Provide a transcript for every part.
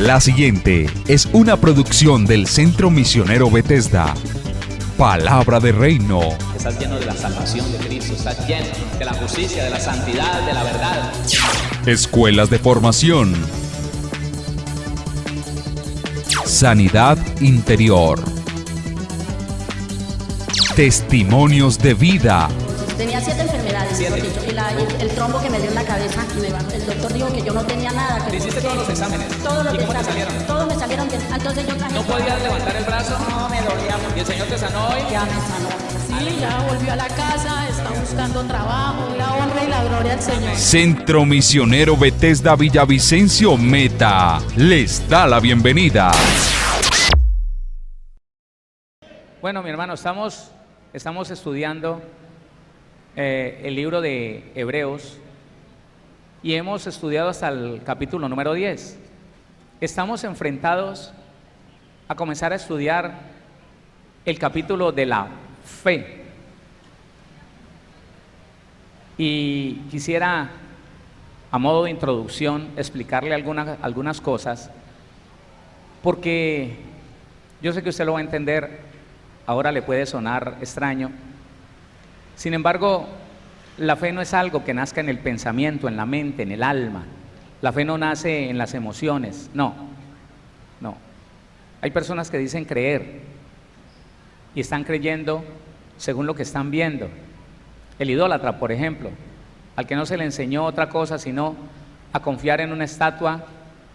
La siguiente es una producción del Centro Misionero Bethesda. Palabra de Reino. Estás lleno de la salvación de Cristo, estás lleno de la justicia, de la santidad, de la verdad. Escuelas de formación. Sanidad interior. Testimonios de vida. Tenía 7 enfermedades, el trombo que me dio en la cabeza, el doctor dijo que yo no tenía nada. ¿Te hiciste todos los exámenes? Todos los ¿Y cómo te exámenes, salieron? todos me salieron bien. Entonces yo traje... ¿No podías levantar el brazo? No, me dolía mucho. ¿Y el Señor te sanó hoy? Ya me sanó. Sí, ya volvió a la casa, está buscando trabajo, la honra y la gloria al Señor. Centro Misionero Bethesda Villavicencio Meta les da la bienvenida. Bueno, mi hermano, estamos estudiando el libro de Hebreos y hemos estudiado hasta el capítulo número 10. Estamos enfrentados a comenzar a estudiar el capítulo de la fe. Y quisiera, a modo de introducción, explicarle algunas cosas, porque yo sé que usted lo va a entender, ahora le puede sonar extraño. Sin embargo, la fe no es algo que nazca en el pensamiento, en la mente, en el alma. La fe no nace en las emociones, no. Hay personas que dicen creer y están creyendo según lo que están viendo. El idólatra, por ejemplo, al que no se le enseñó otra cosa sino a confiar en una estatua,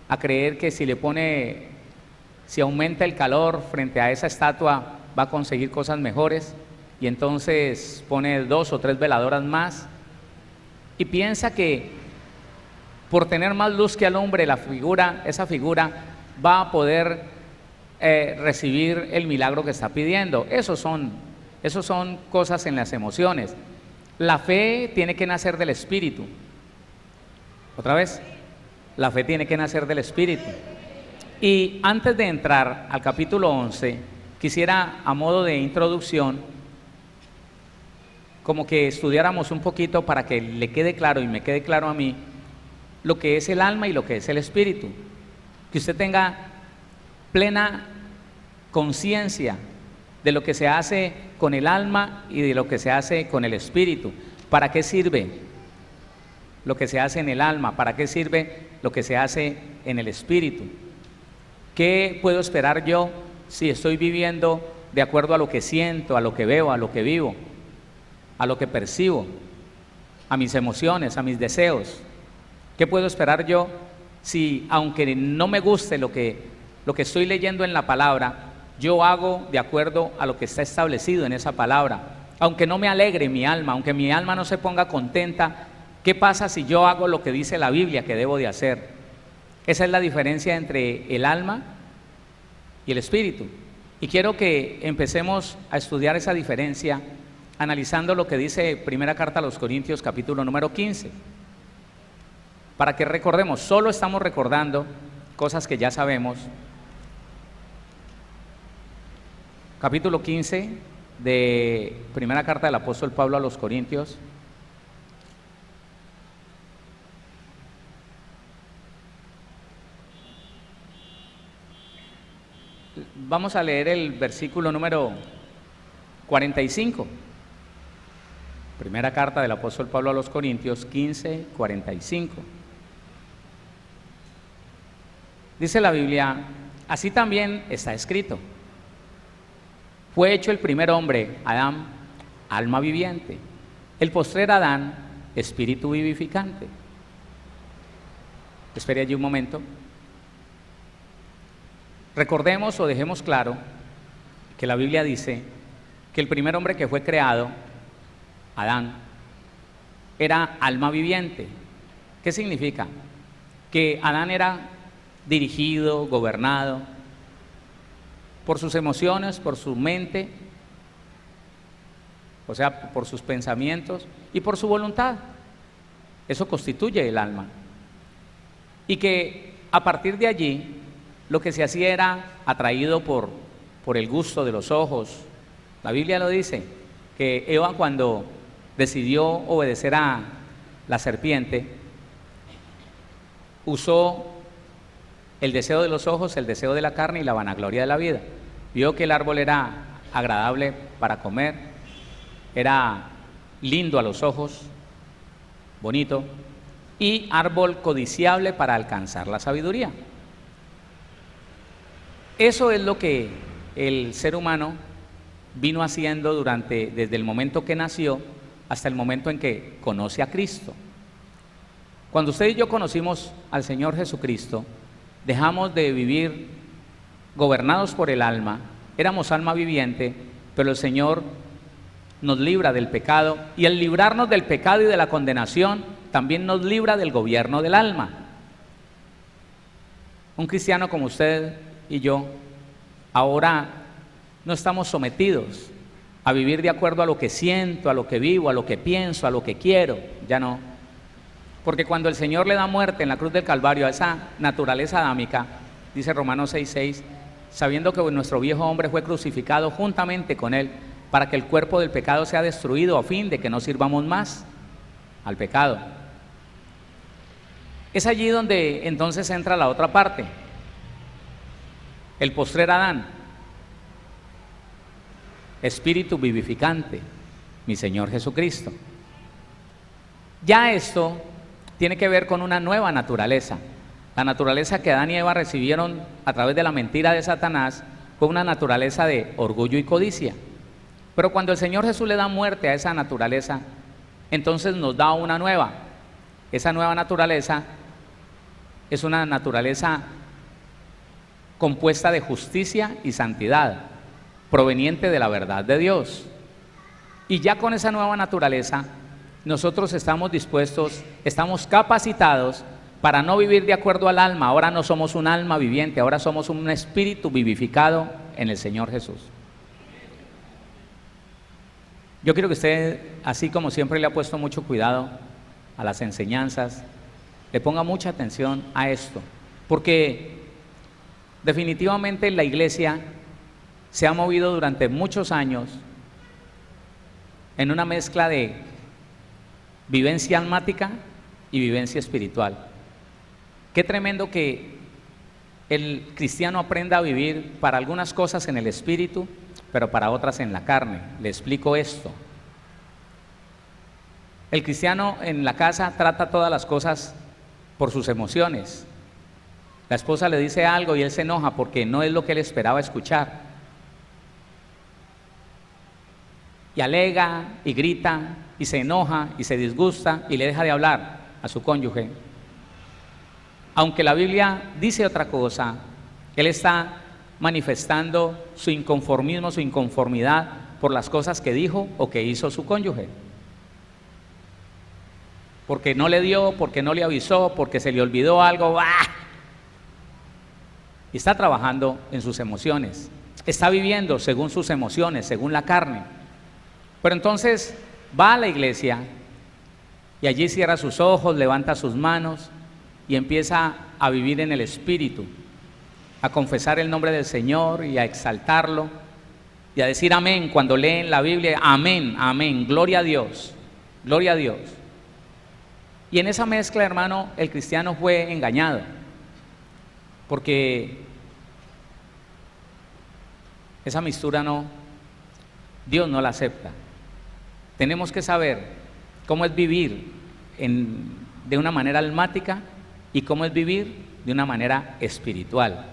a creer que si aumenta el calor frente a esa estatua va a conseguir cosas mejores, y entonces pone 2 o 3 veladoras más y piensa que por tener más luz que alumbre esa figura va a poder recibir el milagro que está pidiendo. Esos son cosas en las emociones. La fe tiene que nacer del Espíritu. Otra vez, la fe tiene que nacer del Espíritu. Y antes de entrar al capítulo 11, quisiera, a modo de introducción, como que estudiáramos un poquito para que le quede claro y me quede claro a mí lo que es el alma y lo que es el espíritu. Que usted tenga plena conciencia de lo que se hace con el alma y de lo que se hace con el espíritu. ¿Para qué sirve lo que se hace en el alma? ¿Para qué sirve lo que se hace en el espíritu? ¿Qué puedo esperar yo si estoy viviendo de acuerdo a lo que siento, a lo que veo, a lo que vivo, a lo que percibo, a mis emociones, a mis deseos? ¿Qué puedo esperar yo si, aunque no me guste lo que estoy leyendo en la palabra, yo hago de acuerdo a lo que está establecido en esa palabra? Aunque no me alegre mi alma, aunque mi alma no se ponga contenta, ¿qué pasa si yo hago lo que dice la Biblia que debo de hacer? Esa es la diferencia entre el alma y el espíritu. Y quiero que empecemos a estudiar esa diferencia analizando lo que dice Primera Carta a los Corintios, capítulo número 15. Para que recordemos, solo estamos recordando cosas que ya sabemos. Capítulo 15 de Primera Carta del apóstol Pablo a los Corintios. Vamos a leer el versículo número 45. Primera carta del apóstol Pablo a los Corintios 15, 45. Dice la Biblia: así también está escrito. Fue hecho el primer hombre, Adán, alma viviente; el postrer Adán, espíritu vivificante. Espere allí un momento. Recordemos o dejemos claro que la Biblia dice que el primer hombre que fue creado, Adán, era alma viviente. ¿Qué significa? Que Adán era dirigido, gobernado por sus emociones, por su mente, o sea, por sus pensamientos y por su voluntad. Eso constituye el alma. Y que a partir de allí lo que se hacía era atraído por el gusto de los ojos. La Biblia lo dice, que Eva, cuando decidió obedecer a la serpiente, usó el deseo de los ojos, el deseo de la carne y la vanagloria de la vida. Vio que el árbol era agradable para comer, era lindo a los ojos, bonito, y árbol codiciable para alcanzar la sabiduría. Eso es lo que el ser humano vino haciendo desde el momento que nació hasta el momento en que conoce a Cristo. Cuando usted y yo conocimos al Señor Jesucristo, dejamos de vivir gobernados por el alma, éramos alma viviente, pero el Señor nos libra del pecado, y al librarnos del pecado y de la condenación, también nos libra del gobierno del alma. Un cristiano como usted y yo, ahora no estamos sometidos a vivir de acuerdo a lo que siento, a lo que vivo, a lo que pienso, a lo que quiero, ya no. Porque cuando el Señor le da muerte en la cruz del Calvario a esa naturaleza adámica, dice Romanos 6:6, sabiendo que nuestro viejo hombre fue crucificado juntamente con él, para que el cuerpo del pecado sea destruido, a fin de que no sirvamos más al pecado. Es allí donde entonces entra la otra parte, el postrer Adán, espíritu vivificante, mi Señor Jesucristo. Ya esto tiene que ver con una nueva naturaleza. La naturaleza que Adán y Eva recibieron a través de la mentira de Satanás fue una naturaleza de orgullo y codicia. Pero cuando el Señor Jesús le da muerte a esa naturaleza, entonces nos da una nueva. Esa nueva naturaleza es una naturaleza compuesta de justicia y santidad, proveniente de la verdad de Dios. Y ya con esa nueva naturaleza, nosotros estamos dispuestos, estamos capacitados para no vivir de acuerdo al alma. Ahora no somos un alma viviente, ahora somos un espíritu vivificado en el Señor Jesús. Yo quiero que usted, así como siempre le ha puesto mucho cuidado a las enseñanzas, le ponga mucha atención a esto, porque definitivamente la iglesia se ha movido durante muchos años en una mezcla de vivencia almática y vivencia espiritual. Qué tremendo que el cristiano aprenda a vivir para algunas cosas en el espíritu, pero para otras en la carne. Le explico esto. El cristiano en la casa trata todas las cosas por sus emociones. La esposa le dice algo y él se enoja porque no es lo que él esperaba escuchar. Y alega y grita y se enoja y se disgusta y le deja de hablar a su cónyuge. Aunque la Biblia dice otra cosa, él está manifestando su inconformismo, su inconformidad por las cosas que dijo o que hizo su cónyuge. Porque no le dio, porque no le avisó, porque se le olvidó algo. ¡Ah! Y está trabajando en sus emociones. Está viviendo según sus emociones, según la carne. Pero entonces va a la iglesia y allí cierra sus ojos, levanta sus manos y empieza a vivir en el espíritu, a confesar el nombre del Señor y a exaltarlo y a decir amén cuando leen la Biblia. Amén, amén, gloria a Dios, gloria a Dios. Y en esa mezcla, hermano, el cristiano fue engañado, porque esa mixtura Dios no la acepta. Tenemos que saber cómo es vivir de una manera almática y cómo es vivir de una manera espiritual.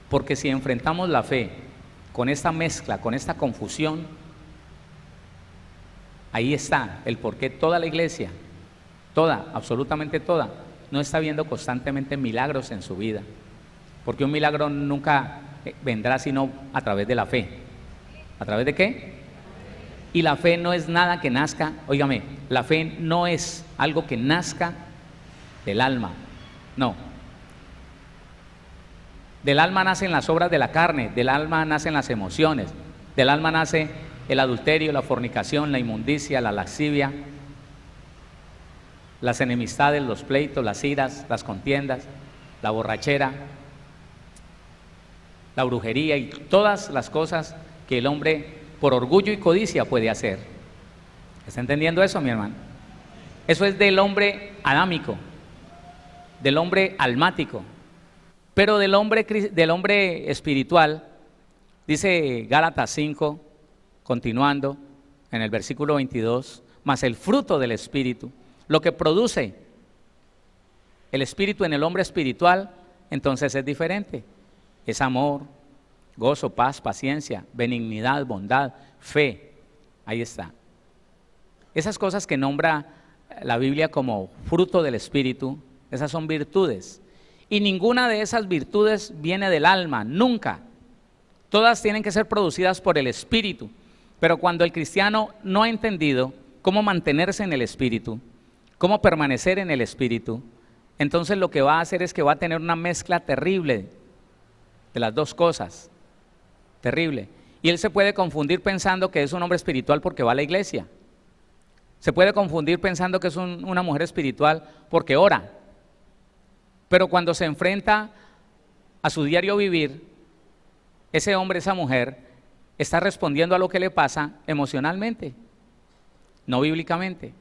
Porque si enfrentamos la fe con esta mezcla, con esta confusión, ahí está el por qué toda la iglesia, toda, absolutamente toda, no está viendo constantemente milagros en su vida. Porque un milagro nunca vendrá sino a través de la fe. ¿A través de qué? Y la fe no es nada que nazca, óigame, la fe no es algo que nazca del alma, no. Del alma nacen las obras de la carne, del alma nacen las emociones, del alma nace el adulterio, la fornicación, la inmundicia, la lascivia, las enemistades, los pleitos, las iras, las contiendas, la borrachera, la brujería y todas las cosas que el hombre por orgullo y codicia puede hacer. ¿Está entendiendo eso, mi hermano? Eso es del hombre adámico, del hombre almático. Pero del hombre espiritual, dice Gálatas 5, continuando en el versículo 22, más el fruto del Espíritu, lo que produce el Espíritu en el hombre espiritual, entonces es diferente. Es amor, gozo, paz, paciencia, benignidad, bondad, fe. Ahí está. Esas cosas que nombra la Biblia como fruto del Espíritu, esas son virtudes. Y ninguna de esas virtudes viene del alma, nunca. Todas tienen que ser producidas por el Espíritu. Pero cuando el cristiano no ha entendido cómo mantenerse en el Espíritu, cómo permanecer en el Espíritu, entonces lo que va a hacer es que va a tener una mezcla terrible de las dos cosas. Terrible. Y él se puede confundir pensando que es un hombre espiritual porque va a la iglesia. Se puede confundir pensando que es una mujer espiritual porque ora. Pero cuando se enfrenta a su diario vivir, ese hombre, esa mujer, está respondiendo a lo que le pasa emocionalmente, no bíblicamente,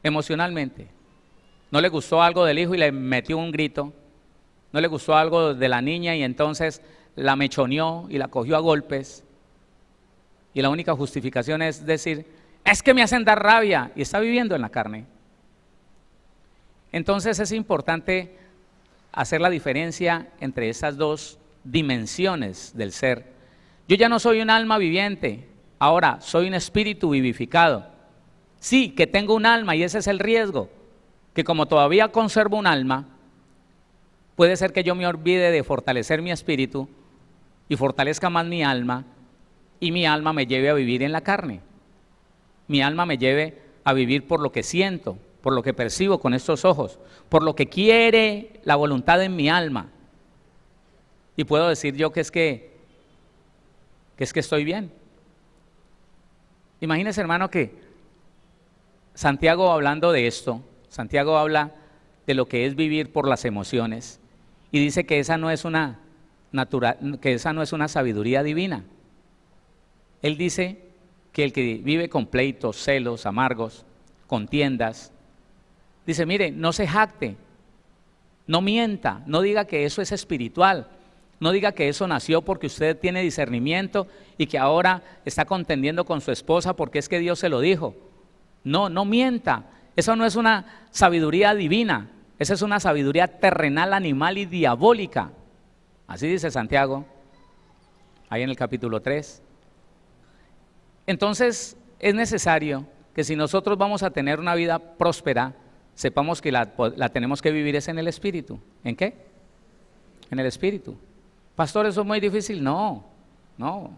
emocionalmente. No le gustó algo del hijo y le metió un grito, no le gustó algo de la niña y entonces la mechoneó y la cogió a golpes. Y la única justificación es decir, es que me hacen dar rabia, y está viviendo en la carne. Entonces es importante hacer la diferencia entre esas dos dimensiones del ser. Yo ya no soy un alma viviente, ahora soy un espíritu vivificado. Sí, que tengo un alma y ese es el riesgo, que como todavía conservo un alma, puede ser que yo me olvide de fortalecer mi espíritu y fortalezca más mi alma, y mi alma me lleve a vivir en la carne. Mi alma me lleve a vivir por lo que siento, por lo que percibo con estos ojos, por lo que quiere la voluntad en mi alma. Y puedo decir yo que es que estoy bien. Imagínese, hermano, que Santiago, hablando de esto, Santiago habla de lo que es vivir por las emociones y dice que esa no es una sabiduría divina. Él dice que el que vive con pleitos, celos, amargos, contiendas, dice, mire, no se jacte, no mienta, no diga que eso es espiritual, no diga que eso nació porque usted tiene discernimiento y que ahora está contendiendo con su esposa porque es que Dios se lo dijo. No, no mienta, eso no es una sabiduría divina, esa es una sabiduría terrenal, animal y diabólica. Así dice Santiago, ahí en el capítulo 3. Entonces es necesario que si nosotros vamos a tener una vida próspera, sepamos que la tenemos que vivir es en el Espíritu. ¿En qué? En el Espíritu. Pastor, ¿eso es muy difícil? No, no.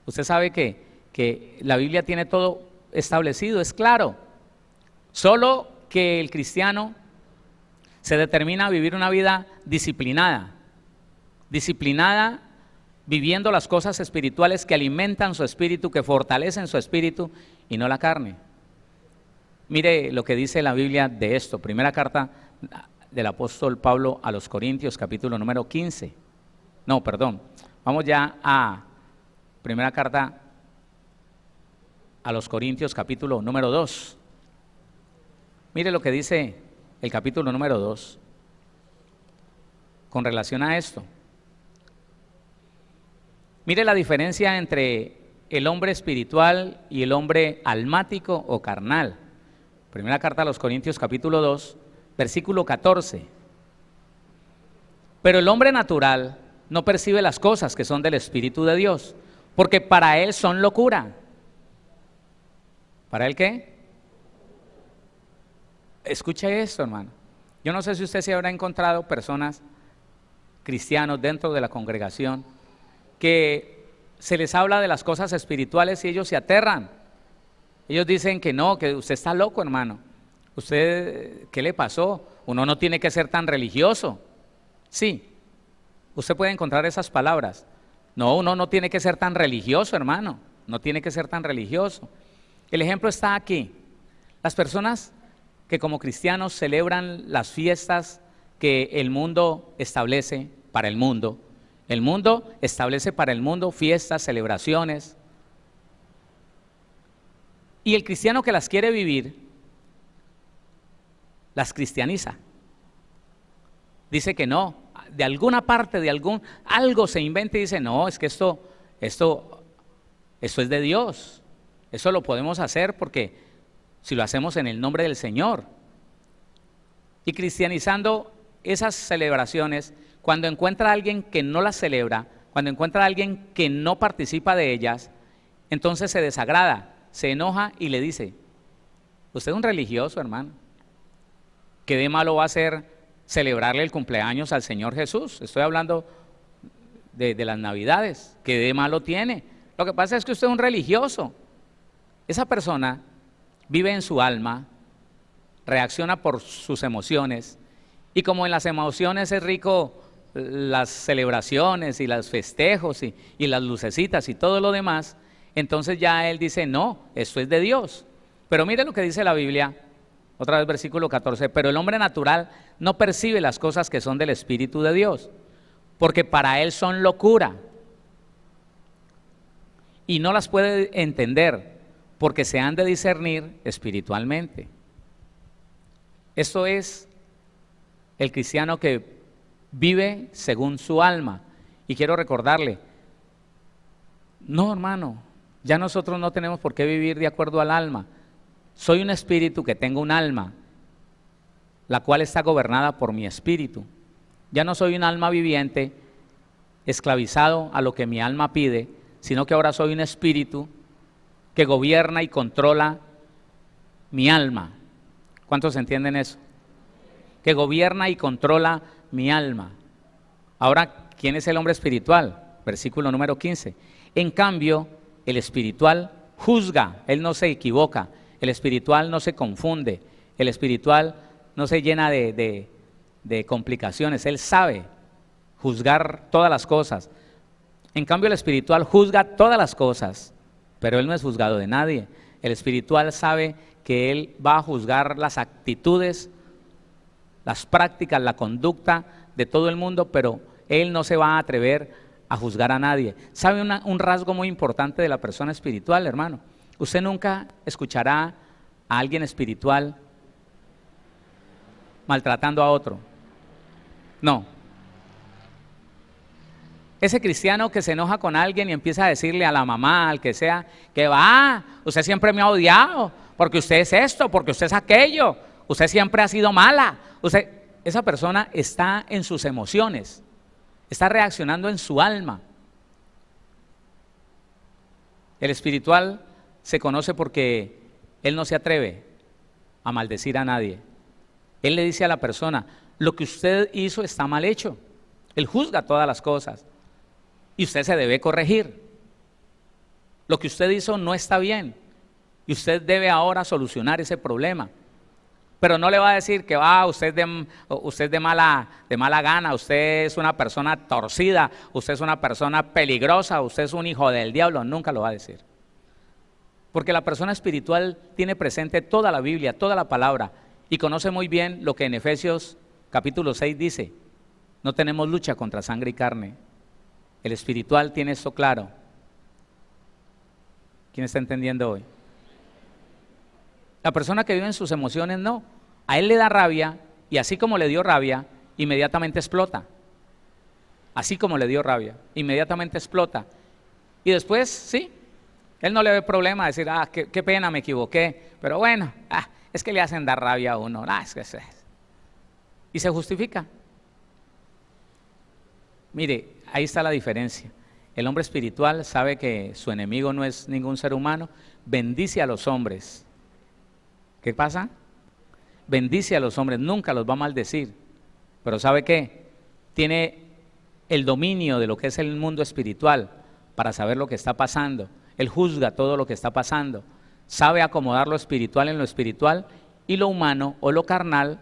Usted sabe que la Biblia tiene todo establecido, es claro. Solo que el cristiano se determina a vivir una vida disciplinada, viviendo las cosas espirituales que alimentan su espíritu, que fortalecen su espíritu y no la carne. Mire lo que dice la Biblia de esto, primera carta del apóstol Pablo a los Corintios, capítulo número 15. No, perdón, vamos ya a primera carta a los Corintios, capítulo número 2. Mire lo que dice el capítulo número 2 con relación a esto. Mire la diferencia entre el hombre espiritual y el hombre almático o carnal. Primera carta a los Corintios, capítulo 2, versículo 14. Pero el hombre natural no percibe las cosas que son del Espíritu de Dios, porque para él son locura. ¿Para él qué? Escuche esto, hermano. Yo no sé si usted se habrá encontrado personas, cristianos dentro de la congregación, que se les habla de las cosas espirituales y ellos se aterran. Ellos dicen que no, que usted está loco, hermano. ¿Usted qué le pasó? Uno no tiene que ser tan religioso. Sí, usted puede encontrar esas palabras. No, uno no tiene que ser tan religioso, hermano. No tiene que ser tan religioso. El ejemplo está aquí. Las personas que como cristianos celebran las fiestas que el mundo establece para el mundo. El mundo establece para el mundo fiestas, celebraciones. Y el cristiano que las quiere vivir, las cristianiza. Dice que no, de alguna parte, algo se inventa y dice, no, es que esto es de Dios, eso lo podemos hacer porque si lo hacemos en el nombre del Señor. Y cristianizando esas celebraciones, cuando encuentra a alguien que no las celebra, cuando encuentra a alguien que no participa de ellas, entonces se desagrada, se enoja y le dice, usted es un religioso, hermano, ¿qué de malo va a hacer celebrarle el cumpleaños al Señor Jesús? Estoy hablando de las Navidades, ¿qué de malo tiene? Lo que pasa es que usted es un religioso. Esa persona vive en su alma, reacciona por sus emociones, y como en las emociones es rico las celebraciones y los festejos y las lucecitas y todo lo demás, entonces ya él dice, no, esto es de Dios. Pero mire lo que dice la Biblia, otra vez versículo 14, pero el hombre natural no percibe las cosas que son del Espíritu de Dios, porque para él son locura, y no las puede entender, porque se han de discernir espiritualmente. Esto es el cristiano que vive según su alma. Y quiero recordarle, no, hermano, ya nosotros no tenemos por qué vivir de acuerdo al alma. Soy un espíritu que tengo un alma, la cual está gobernada por mi espíritu. Ya no soy un alma viviente, esclavizado a lo que mi alma pide, sino que ahora soy un espíritu que gobierna y controla mi alma. ¿Cuántos entienden eso? Que gobierna y controla mi alma. Ahora, ¿quién es el hombre espiritual? Versículo número 15. En cambio, el espiritual juzga, él no se equivoca, el espiritual no se confunde, el espiritual no se llena de complicaciones, él sabe juzgar todas las cosas. En cambio, el espiritual juzga todas las cosas, pero él no es juzgado de nadie. El espiritual sabe que él va a juzgar las actitudes, las prácticas, la conducta de todo el mundo, pero él no se va a atrever a juzgar a nadie. ¿Sabe un rasgo muy importante de la persona espiritual, hermano? Usted nunca escuchará a alguien espiritual maltratando a otro. No. Ese cristiano que se enoja con alguien y empieza a decirle a la mamá, al que sea, que va, usted siempre me ha odiado, porque usted es esto, porque usted es aquello, usted siempre ha sido mala. Esa persona está en sus emociones, está reaccionando en su alma. El espiritual se conoce porque él no se atreve a maldecir a nadie. Él le dice a la persona, lo que usted hizo está mal hecho. Él juzga todas las cosas y usted se debe corregir. Lo que usted hizo no está bien y usted debe ahora solucionar ese problema. Pero no le va a decir que usted de mala gana, usted es una persona torcida, usted es una persona peligrosa, usted es un hijo del diablo. Nunca lo va a decir. Porque la persona espiritual tiene presente toda la Biblia, toda la palabra, y conoce muy bien lo que en Efesios capítulo 6 dice: no tenemos lucha contra sangre y carne. El espiritual tiene esto claro. ¿Quién está entendiendo hoy? La persona que vive en sus emociones no. A él le da rabia y así como le dio rabia, inmediatamente explota. Así como le dio rabia, inmediatamente explota. Y después, sí, él no le ve problema decir, qué pena, me equivoqué. Pero bueno, es que le hacen dar rabia a uno. Y se justifica. Mire, ahí está la diferencia. El hombre espiritual sabe que su enemigo no es ningún ser humano, bendice a los hombres. ¿Qué pasa? Bendice a los hombres, nunca los va a maldecir. Pero ¿sabe qué? Tiene el dominio de lo que es el mundo espiritual para saber lo que está pasando. Él juzga todo lo que está pasando. Sabe acomodar lo espiritual en lo espiritual y lo humano o lo carnal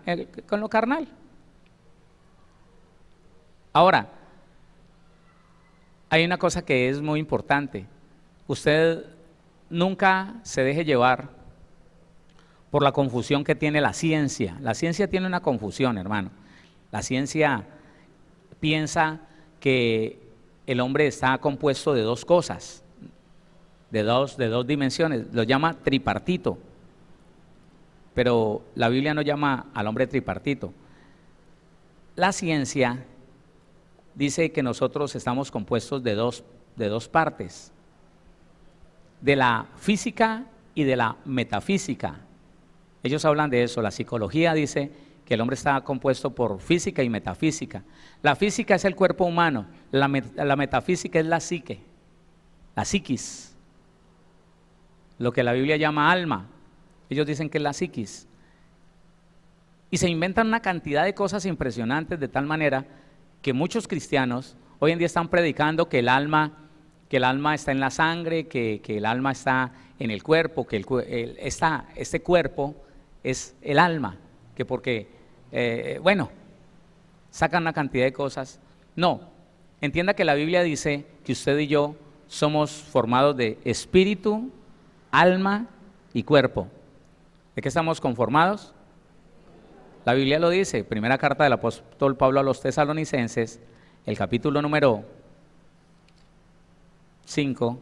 con lo carnal. Ahora, hay una cosa que es muy importante. Usted nunca se deje llevar por la confusión que tiene la ciencia. La ciencia tiene una confusión, hermano. La ciencia piensa que el hombre está compuesto de dos cosas, de dos dimensiones. Lo llama tripartito. Pero la Biblia no llama al hombre tripartito. La ciencia dice que nosotros estamos compuestos de dos partes, de la física y de la metafísica. Ellos hablan de eso. La psicología dice que el hombre está compuesto por física y metafísica. La física es el cuerpo humano, la metafísica es la psique, la psiquis, lo que la Biblia llama alma. Ellos dicen que es la psiquis. Y se inventan una cantidad de cosas impresionantes, de tal manera que muchos cristianos hoy en día están predicando que el alma está en la sangre, que el alma está en el cuerpo, que este cuerpo es el alma, que porque, sacan una cantidad de cosas. No, entienda que la Biblia dice que usted y yo somos formados de espíritu, alma y cuerpo. ¿De qué estamos conformados? La Biblia lo dice, primera carta del apóstol Pablo a los tesalonicenses, el capítulo número 5,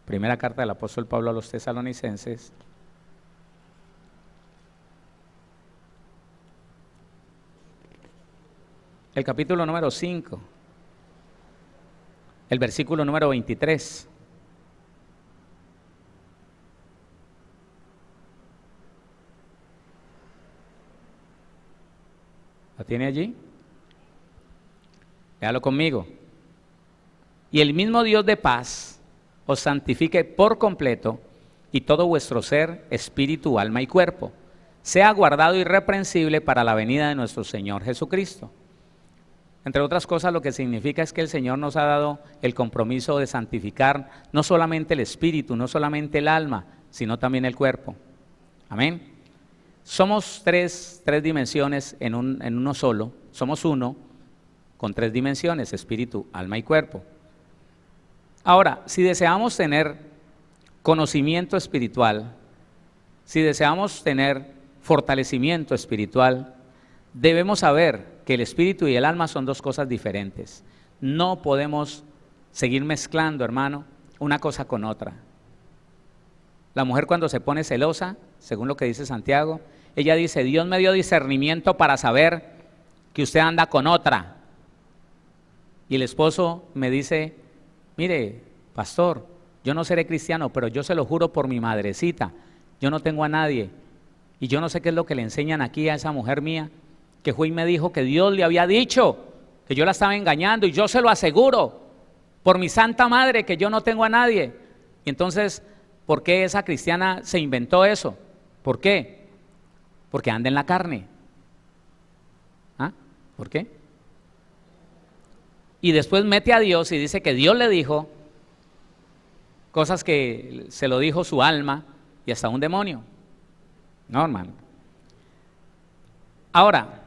primera carta del apóstol Pablo a los tesalonicenses, el capítulo número 5, el versículo número 23. ¿La tiene allí? Léalo conmigo. Y el mismo Dios de paz os santifique por completo, y todo vuestro ser, espíritu, alma y cuerpo, sea guardado irreprensible para la venida de nuestro Señor Jesucristo. Entre otras cosas, lo que significa es que el Señor nos ha dado el compromiso de santificar no solamente el espíritu, no solamente el alma, sino también el cuerpo. Amén. Somos tres dimensiones en uno solo, somos uno con tres dimensiones, espíritu, alma y cuerpo. Ahora, si deseamos tener conocimiento espiritual, si deseamos tener fortalecimiento espiritual, debemos saber que el espíritu y el alma son dos cosas diferentes. No podemos seguir mezclando, hermano, una cosa con otra. La mujer cuando se pone celosa, según lo que dice Santiago, ella dice, Dios me dio discernimiento para saber que usted anda con otra. Y el esposo me dice, mire, pastor, yo no seré cristiano, pero yo se lo juro por mi madrecita, yo no tengo a nadie. Y yo no sé qué es lo que le enseñan aquí a esa mujer mía, que fue y me dijo que Dios le había dicho que yo la estaba engañando, y yo se lo aseguro por mi santa madre que yo no tengo a nadie. Y entonces, ¿por qué esa cristiana se inventó eso? ¿Por qué? Porque anda en la carne. ¿Ah? ¿Por qué? Y después mete a Dios y dice que Dios le dijo cosas que se lo dijo su alma y hasta un demonio. No, hermano. Ahora,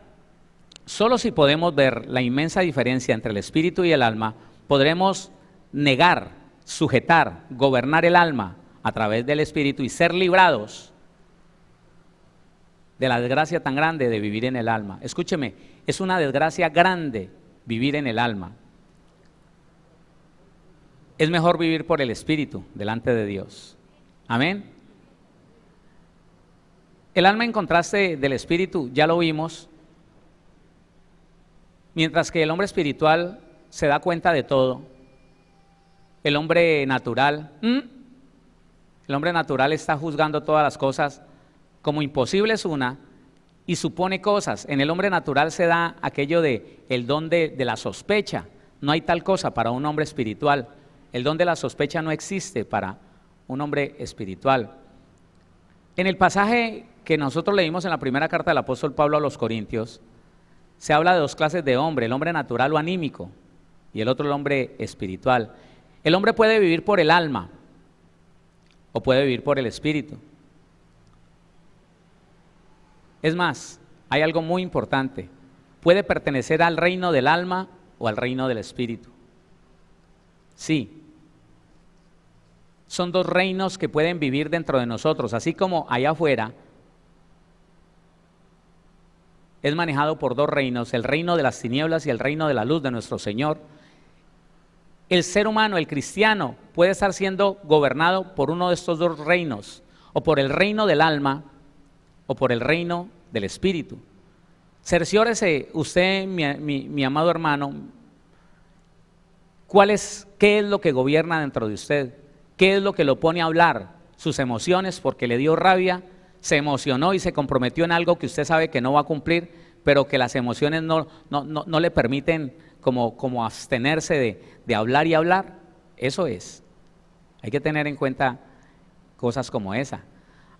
solo si podemos ver la inmensa diferencia entre el espíritu y el alma, podremos negar, sujetar, gobernar el alma a través del espíritu y ser librados de la desgracia tan grande de vivir en el alma. Escúcheme, es una desgracia grande vivir en el alma. Es mejor vivir por el espíritu delante de Dios. Amén. El alma en contraste del espíritu, ya lo vimos, mientras que el hombre espiritual se da cuenta de todo. El hombre natural está juzgando todas las cosas como imposibles y supone cosas. En el hombre natural se da aquello de el don de la sospecha. No hay tal cosa para un hombre espiritual. El don de la sospecha no existe para un hombre espiritual. En el pasaje que nosotros leímos en la primera carta del apóstol Pablo a los Corintios, se habla de dos clases de hombre, el hombre natural o anímico y el otro el hombre espiritual. El hombre puede vivir por el alma o puede vivir por el espíritu. Es más, hay algo muy importante, puede pertenecer al reino del alma o al reino del espíritu. Sí, son dos reinos que pueden vivir dentro de nosotros, así como allá afuera es manejado por dos reinos, el reino de las tinieblas y el reino de la luz de nuestro Señor. El ser humano, el cristiano, puede estar siendo gobernado por uno de estos dos reinos, o por el reino del alma, o por el reino del Espíritu. Cerciórese usted, mi amado hermano, ¿qué es lo que gobierna dentro de usted? ¿Qué es lo que lo pone a hablar? Sus emociones, porque le dio rabia, se emocionó y se comprometió en algo que usted sabe que no va a cumplir, pero que las emociones no le permiten como abstenerse de hablar y hablar. Eso es. Hay que tener en cuenta cosas como esa.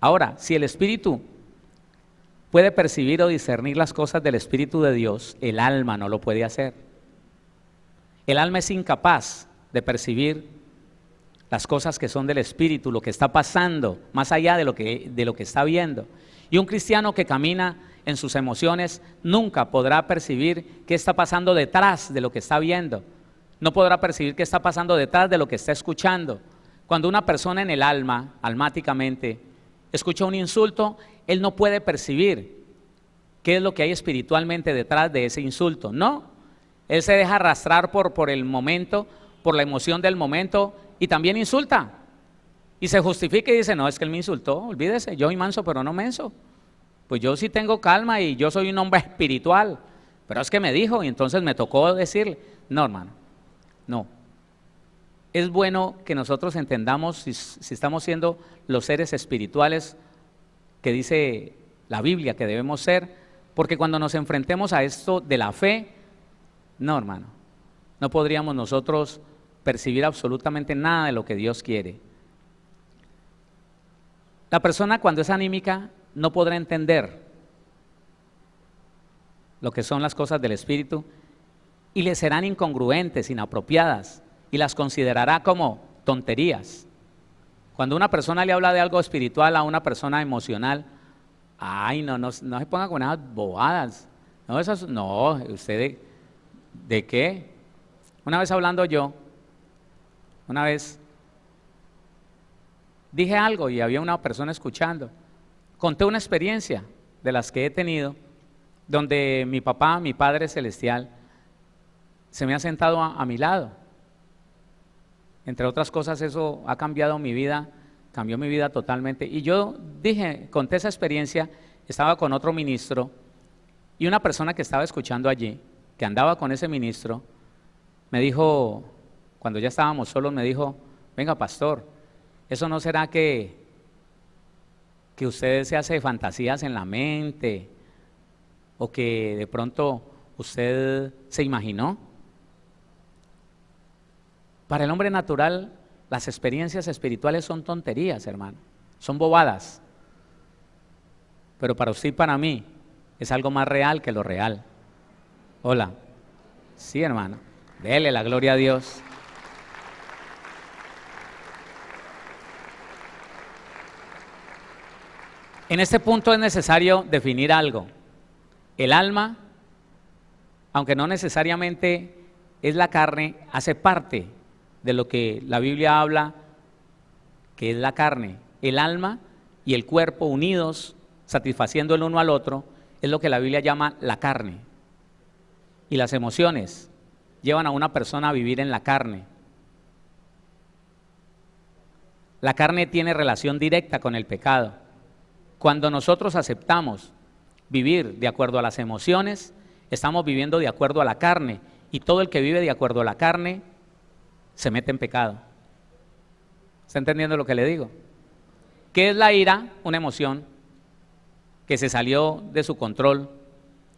Ahora, si el Espíritu puede percibir o discernir las cosas del Espíritu de Dios, el alma no lo puede hacer. El alma es incapaz de percibir las cosas que son del Espíritu, lo que está pasando, más allá de lo que está viendo. Y un cristiano que camina en sus emociones nunca podrá percibir qué está pasando detrás de lo que está viendo. No podrá percibir qué está pasando detrás de lo que está escuchando. Cuando una persona en el alma, almáticamente, escucha un insulto, él no puede percibir qué es lo que hay espiritualmente detrás de ese insulto. No, él se deja arrastrar por el momento, por la emoción del momento, y también insulta. Y se justifica y dice, no, es que él me insultó, olvídese, yo soy manso pero no menso. Pues yo sí tengo calma y yo soy un hombre espiritual, pero es que me dijo y entonces me tocó decirle. No, hermano, no. Es bueno que nosotros entendamos si estamos siendo los seres espirituales que dice la Biblia que debemos ser, porque cuando nos enfrentemos a esto de la fe, no, hermano, no podríamos nosotros percibir absolutamente nada de lo que Dios quiere. La persona cuando es anímica no podrá entender lo que son las cosas del Espíritu y le serán incongruentes, inapropiadas, y las considerará como tonterías. Cuando una persona le habla de algo espiritual a una persona emocional, ay, no se ponga con esas bobadas. No, ¿usted de qué? Una vez hablando yo, una vez dije algo y había una persona escuchando. Conté una experiencia de las que he tenido, donde mi papá, mi Padre Celestial, se me ha sentado a mi lado. Entre otras cosas, eso ha cambiado mi vida, cambió mi vida totalmente. Y yo conté esa experiencia, estaba con otro ministro y una persona que estaba escuchando allí, que andaba con ese ministro, me dijo, cuando ya estábamos solos, me dijo, venga pastor, ¿eso no será que usted se hace fantasías en la mente o que de pronto usted se imaginó? Para el hombre natural, las experiencias espirituales son tonterías, hermano, son bobadas. Pero para usted y para mí es algo más real que lo real. Hola. Sí, hermano, dele la gloria a Dios. En este punto es necesario definir algo. El alma, aunque no necesariamente es la carne, hace parte de lo que la Biblia habla que es la carne. El alma y el cuerpo unidos, satisfaciendo el uno al otro, es lo que la Biblia llama la carne. Y las emociones llevan a una persona a vivir en la carne. La carne tiene relación directa con el pecado. Cuando nosotros aceptamos vivir de acuerdo a las emociones, estamos viviendo de acuerdo a la carne, y todo el que vive de acuerdo a la carne se mete en pecado. ¿Está entendiendo lo que le digo? ¿Qué es la ira? Una emoción que se salió de su control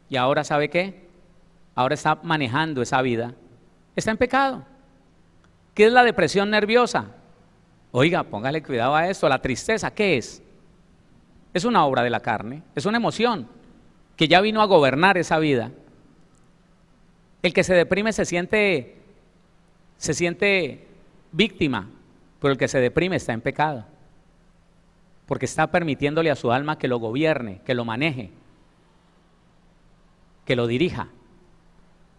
y ahora ¿sabe qué? Ahora está manejando esa vida, está en pecado. ¿Qué es la depresión nerviosa? Oiga, póngale cuidado a esto. La tristeza, ¿qué es? Es una obra de la carne, es una emoción que ya vino a gobernar esa vida. El que se deprime se siente víctima, pero el que se deprime está en pecado, porque está permitiéndole a su alma que lo gobierne, que lo maneje, que lo dirija.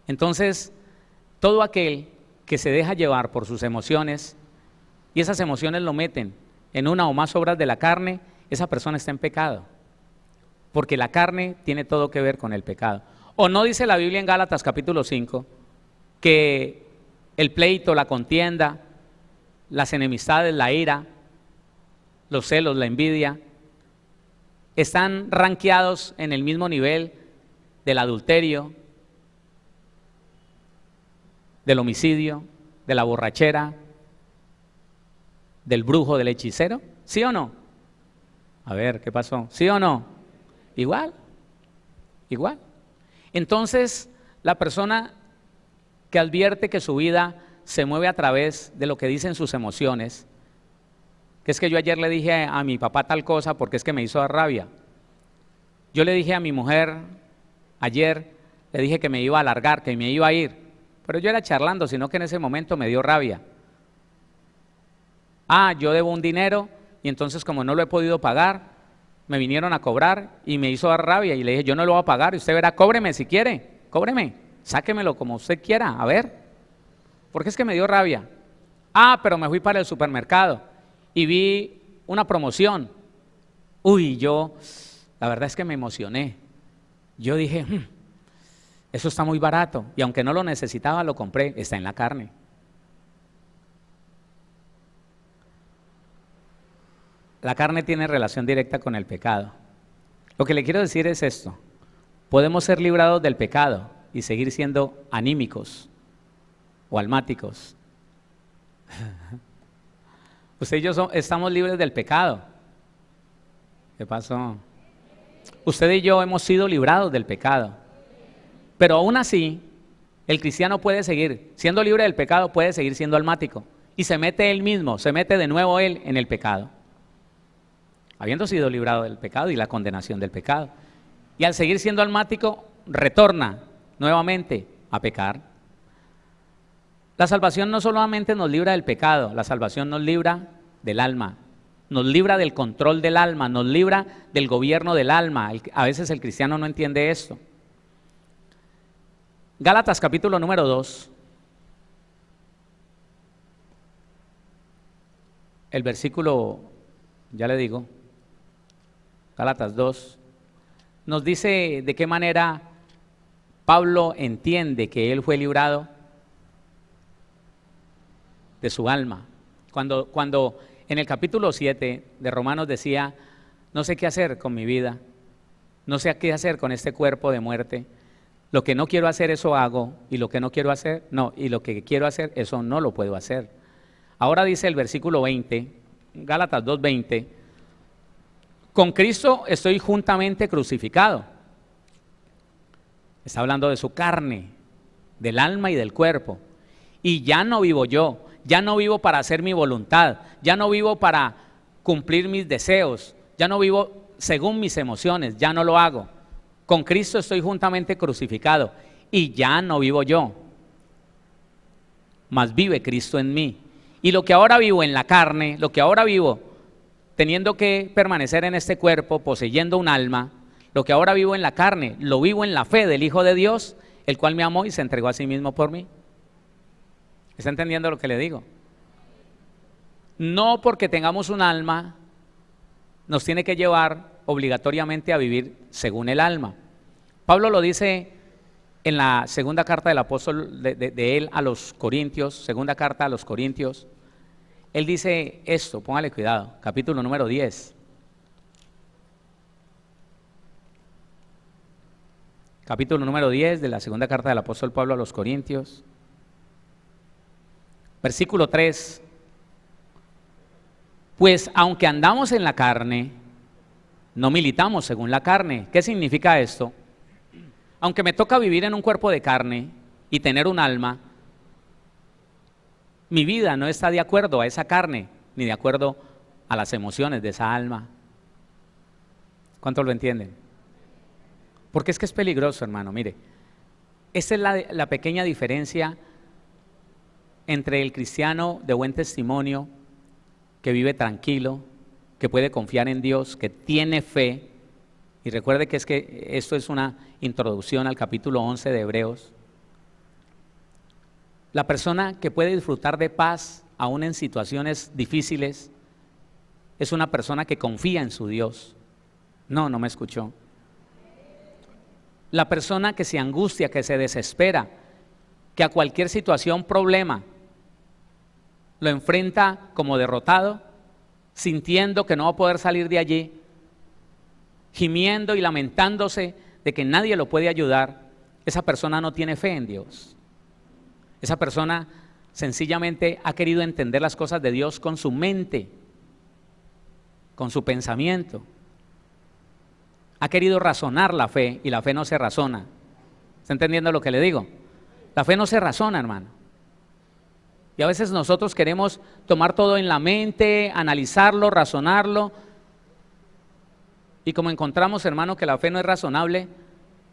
Entonces, todo aquel que se deja llevar por sus emociones y esas emociones lo meten en una o más obras de la carne, esa persona está en pecado, porque la carne tiene todo que ver con el pecado. ¿O no dice la Biblia en Gálatas capítulo 5 que el pleito, la contienda, las enemistades, la ira, los celos, la envidia, están rankeados en el mismo nivel del adulterio, del homicidio, de la borrachera, del brujo, del hechicero? ¿Sí o no? A ver, ¿qué pasó? ¿Sí o no? Igual, igual. Entonces, la persona que advierte que su vida se mueve a través de lo que dicen sus emociones, que es que yo ayer le dije a mi papá tal cosa porque es que me hizo dar rabia. Yo le dije a mi mujer ayer, le dije que me iba a largar, que me iba a ir, pero yo era charlando, sino que en ese momento me dio rabia. Yo debo un dinero y entonces como no lo he podido pagar, me vinieron a cobrar y me hizo dar rabia y le dije, yo no lo voy a pagar y usted verá, cóbreme si quiere, cóbreme, sáquemelo como usted quiera, a ver. Porque es que me dio rabia. Pero me fui para el supermercado y vi una promoción. Yo, la verdad es que me emocioné. Yo dije, eso está muy barato y aunque no lo necesitaba, lo compré, está en la carne. La carne tiene relación directa con el pecado. Lo que le quiero decir es esto: podemos ser librados del pecado y seguir siendo anímicos o almáticos. Usted y yo estamos libres del pecado. ¿Qué pasó? Usted y yo hemos sido librados del pecado. Pero aún así, el cristiano puede seguir siendo libre del pecado, puede seguir siendo almático. Y se mete él mismo, se mete de nuevo él en el pecado. Habiendo sido librado del pecado y la condenación del pecado. Y al seguir siendo almático, retorna nuevamente a pecar. La salvación no solamente nos libra del pecado, la salvación nos libra del alma, nos libra del control del alma, nos libra del gobierno del alma. A veces el cristiano no entiende esto. Gálatas capítulo número 2, el versículo, ya le digo, Gálatas 2, nos dice de qué manera Pablo entiende que él fue librado de su alma. Cuando en el capítulo 7 de Romanos decía, no sé qué hacer con mi vida, no sé qué hacer con este cuerpo de muerte, lo que no quiero hacer eso hago, y lo que no quiero hacer, no, y lo que quiero hacer eso no lo puedo hacer. Ahora dice el versículo 20, Gálatas 2:20, con Cristo estoy juntamente crucificado. Está hablando de su carne, del alma y del cuerpo. Y ya no vivo yo, ya no vivo para hacer mi voluntad, ya no vivo para cumplir mis deseos, ya no vivo según mis emociones, ya no lo hago. Con Cristo estoy juntamente crucificado y ya no vivo yo, mas vive Cristo en mí. Y lo que ahora vivo en la carne, lo que ahora vivo teniendo que permanecer en este cuerpo, poseyendo un alma, lo que ahora vivo en la carne, lo vivo en la fe del Hijo de Dios, el cual me amó y se entregó a sí mismo por mí. ¿Está entendiendo lo que le digo? No porque tengamos un alma, nos tiene que llevar obligatoriamente a vivir según el alma. Pablo lo dice en la segunda carta del apóstol de él a los Corintios, segunda carta a los Corintios. Él dice esto, póngale cuidado, capítulo número 10. Capítulo número 10 de la segunda carta del apóstol Pablo a los Corintios. Versículo 3. Pues aunque andamos en la carne, no militamos según la carne. ¿Qué significa esto? Aunque me toca vivir en un cuerpo de carne y tener un alma, mi vida no está de acuerdo a esa carne, ni de acuerdo a las emociones de esa alma. ¿Cuántos lo entienden? Porque es que es peligroso, hermano. Mire, esta es la pequeña diferencia entre el cristiano de buen testimonio, que vive tranquilo, que puede confiar en Dios, que tiene fe. Y recuerde que esto es una introducción al capítulo 11 de Hebreos. La persona que puede disfrutar de paz aún en situaciones difíciles es una persona que confía en su Dios. No me escuchó. La persona que se angustia, que se desespera, que a cualquier situación, problema, lo enfrenta como derrotado, sintiendo que no va a poder salir de allí, gimiendo y lamentándose de que nadie lo puede ayudar, esa persona no tiene fe en Dios. Esa persona sencillamente ha querido entender las cosas de Dios con su mente, con su pensamiento. Ha querido razonar la fe y la fe no se razona. ¿Está entendiendo lo que le digo? La fe no se razona, hermano. Y a veces nosotros queremos tomar todo en la mente, analizarlo, razonarlo. Y como encontramos, hermano, que la fe no es razonable,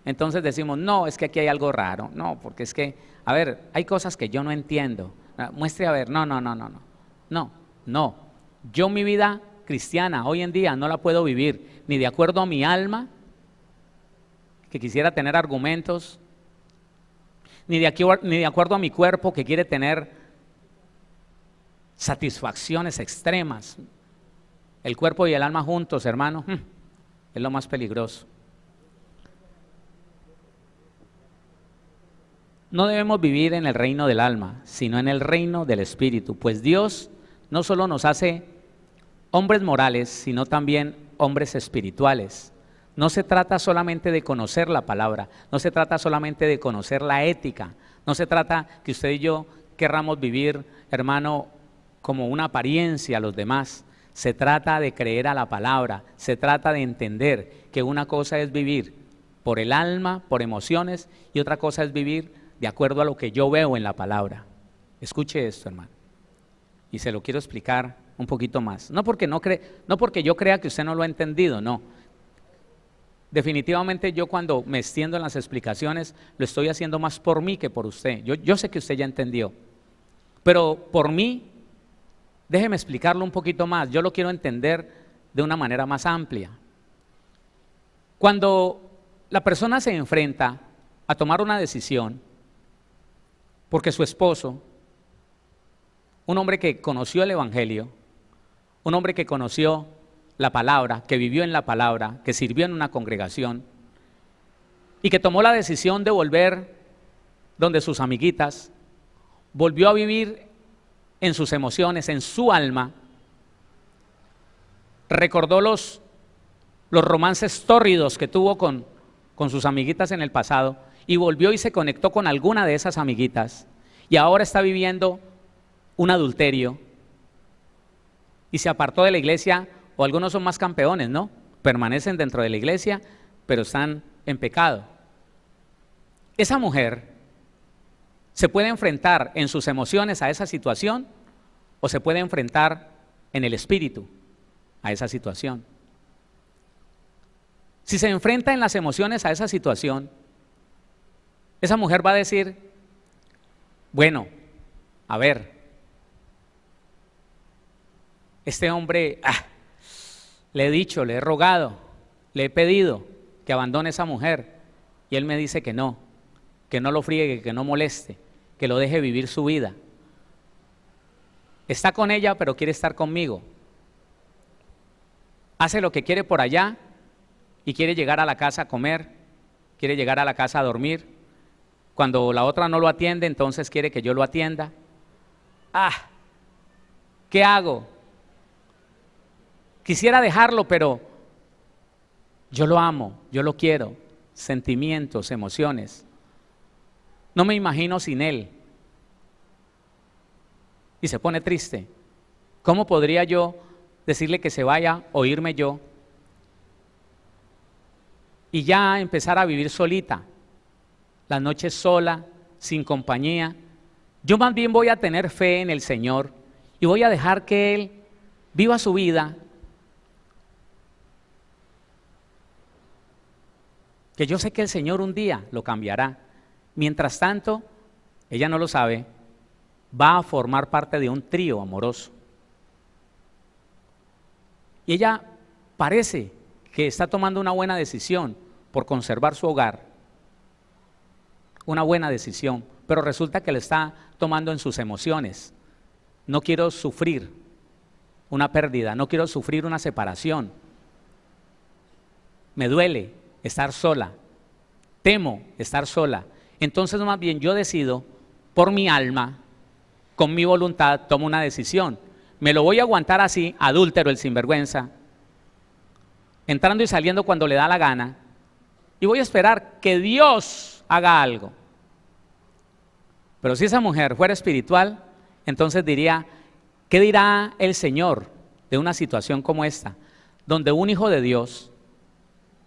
entonces decimos, no, es que aquí hay algo raro. No, porque es que, a ver, hay cosas que yo no entiendo. Muestre a ver, no. Yo mi vida cristiana hoy en día no la puedo vivir ni de acuerdo a mi alma, que quisiera tener argumentos, ni de acuerdo a mi cuerpo, que quiere tener satisfacciones extremas. El cuerpo y el alma juntos, hermano, es lo más peligroso. No debemos vivir en el reino del alma, sino en el reino del espíritu, pues Dios no solo nos hace hombres morales, sino también hombres espirituales. No se trata solamente de conocer la palabra, no se trata solamente de conocer la ética, no se trata que usted y yo querramos vivir, hermano, como una apariencia a los demás. Se trata de creer a la palabra, se trata de entender que una cosa es vivir por el alma, por emociones, y otra cosa es vivir de acuerdo a lo que yo veo en la palabra. Escuche esto, hermano, y se lo quiero explicar un poquito más. No porque yo crea que usted no lo ha entendido, no. Definitivamente yo cuando me extiendo en las explicaciones lo estoy haciendo más por mí que por usted. Yo sé que usted ya entendió, pero por mí, déjeme explicarlo un poquito más. Yo lo quiero entender de una manera más amplia. Cuando la persona se enfrenta a tomar una decisión, porque su esposo, un hombre que conoció el evangelio, un hombre que conoció la palabra, que vivió en la palabra, que sirvió en una congregación y que tomó la decisión de volver donde sus amiguitas, volvió a vivir en sus emociones, en su alma, recordó los romances tórridos que tuvo con sus amiguitas en el pasado y volvió y se conectó con alguna de esas amiguitas y ahora está viviendo un adulterio y se apartó de la iglesia, o algunos son más campeones, ¿no? Permanecen dentro de la iglesia, pero están en pecado. Esa mujer se puede enfrentar en sus emociones a esa situación o se puede enfrentar en el espíritu a esa situación. Si se enfrenta en las emociones a esa situación, esa mujer va a decir, bueno, a ver, este hombre, le he dicho, le he rogado, le he pedido que abandone a esa mujer y él me dice que no lo friegue, que no moleste, que lo deje vivir su vida. Está con ella pero quiere estar conmigo. Hace lo que quiere por allá y quiere llegar a la casa a comer, quiere llegar a la casa a dormir. Cuando la otra no lo atiende, entonces quiere que yo lo atienda. ¿Qué hago? Quisiera dejarlo, pero yo lo amo, yo lo quiero. Sentimientos, emociones. No me imagino sin él. Y se pone triste. ¿Cómo podría yo decirle que se vaya o irme yo? Y ya empezar a vivir solita. Las noches sola, sin compañía. Yo más bien voy a tener fe en el Señor y voy a dejar que Él viva su vida. Que yo sé que el Señor un día lo cambiará. Mientras tanto, ella no lo sabe, va a formar parte de un trío amoroso. Y ella parece que está tomando una buena decisión por conservar su hogar. Una buena decisión, pero resulta que la está tomando en sus emociones. No quiero sufrir una pérdida, no quiero sufrir una separación. Me duele estar sola, temo estar sola. Entonces más bien yo decido por mi alma, con mi voluntad, tomo una decisión. Me lo voy a aguantar así, adúltero el sinvergüenza. entrando y saliendo cuando le da la gana, y voy a esperar que Dios haga algo. Pero si esa mujer fuera espiritual, entonces diría, ¿qué dirá el Señor de una situación como esta, donde un hijo de Dios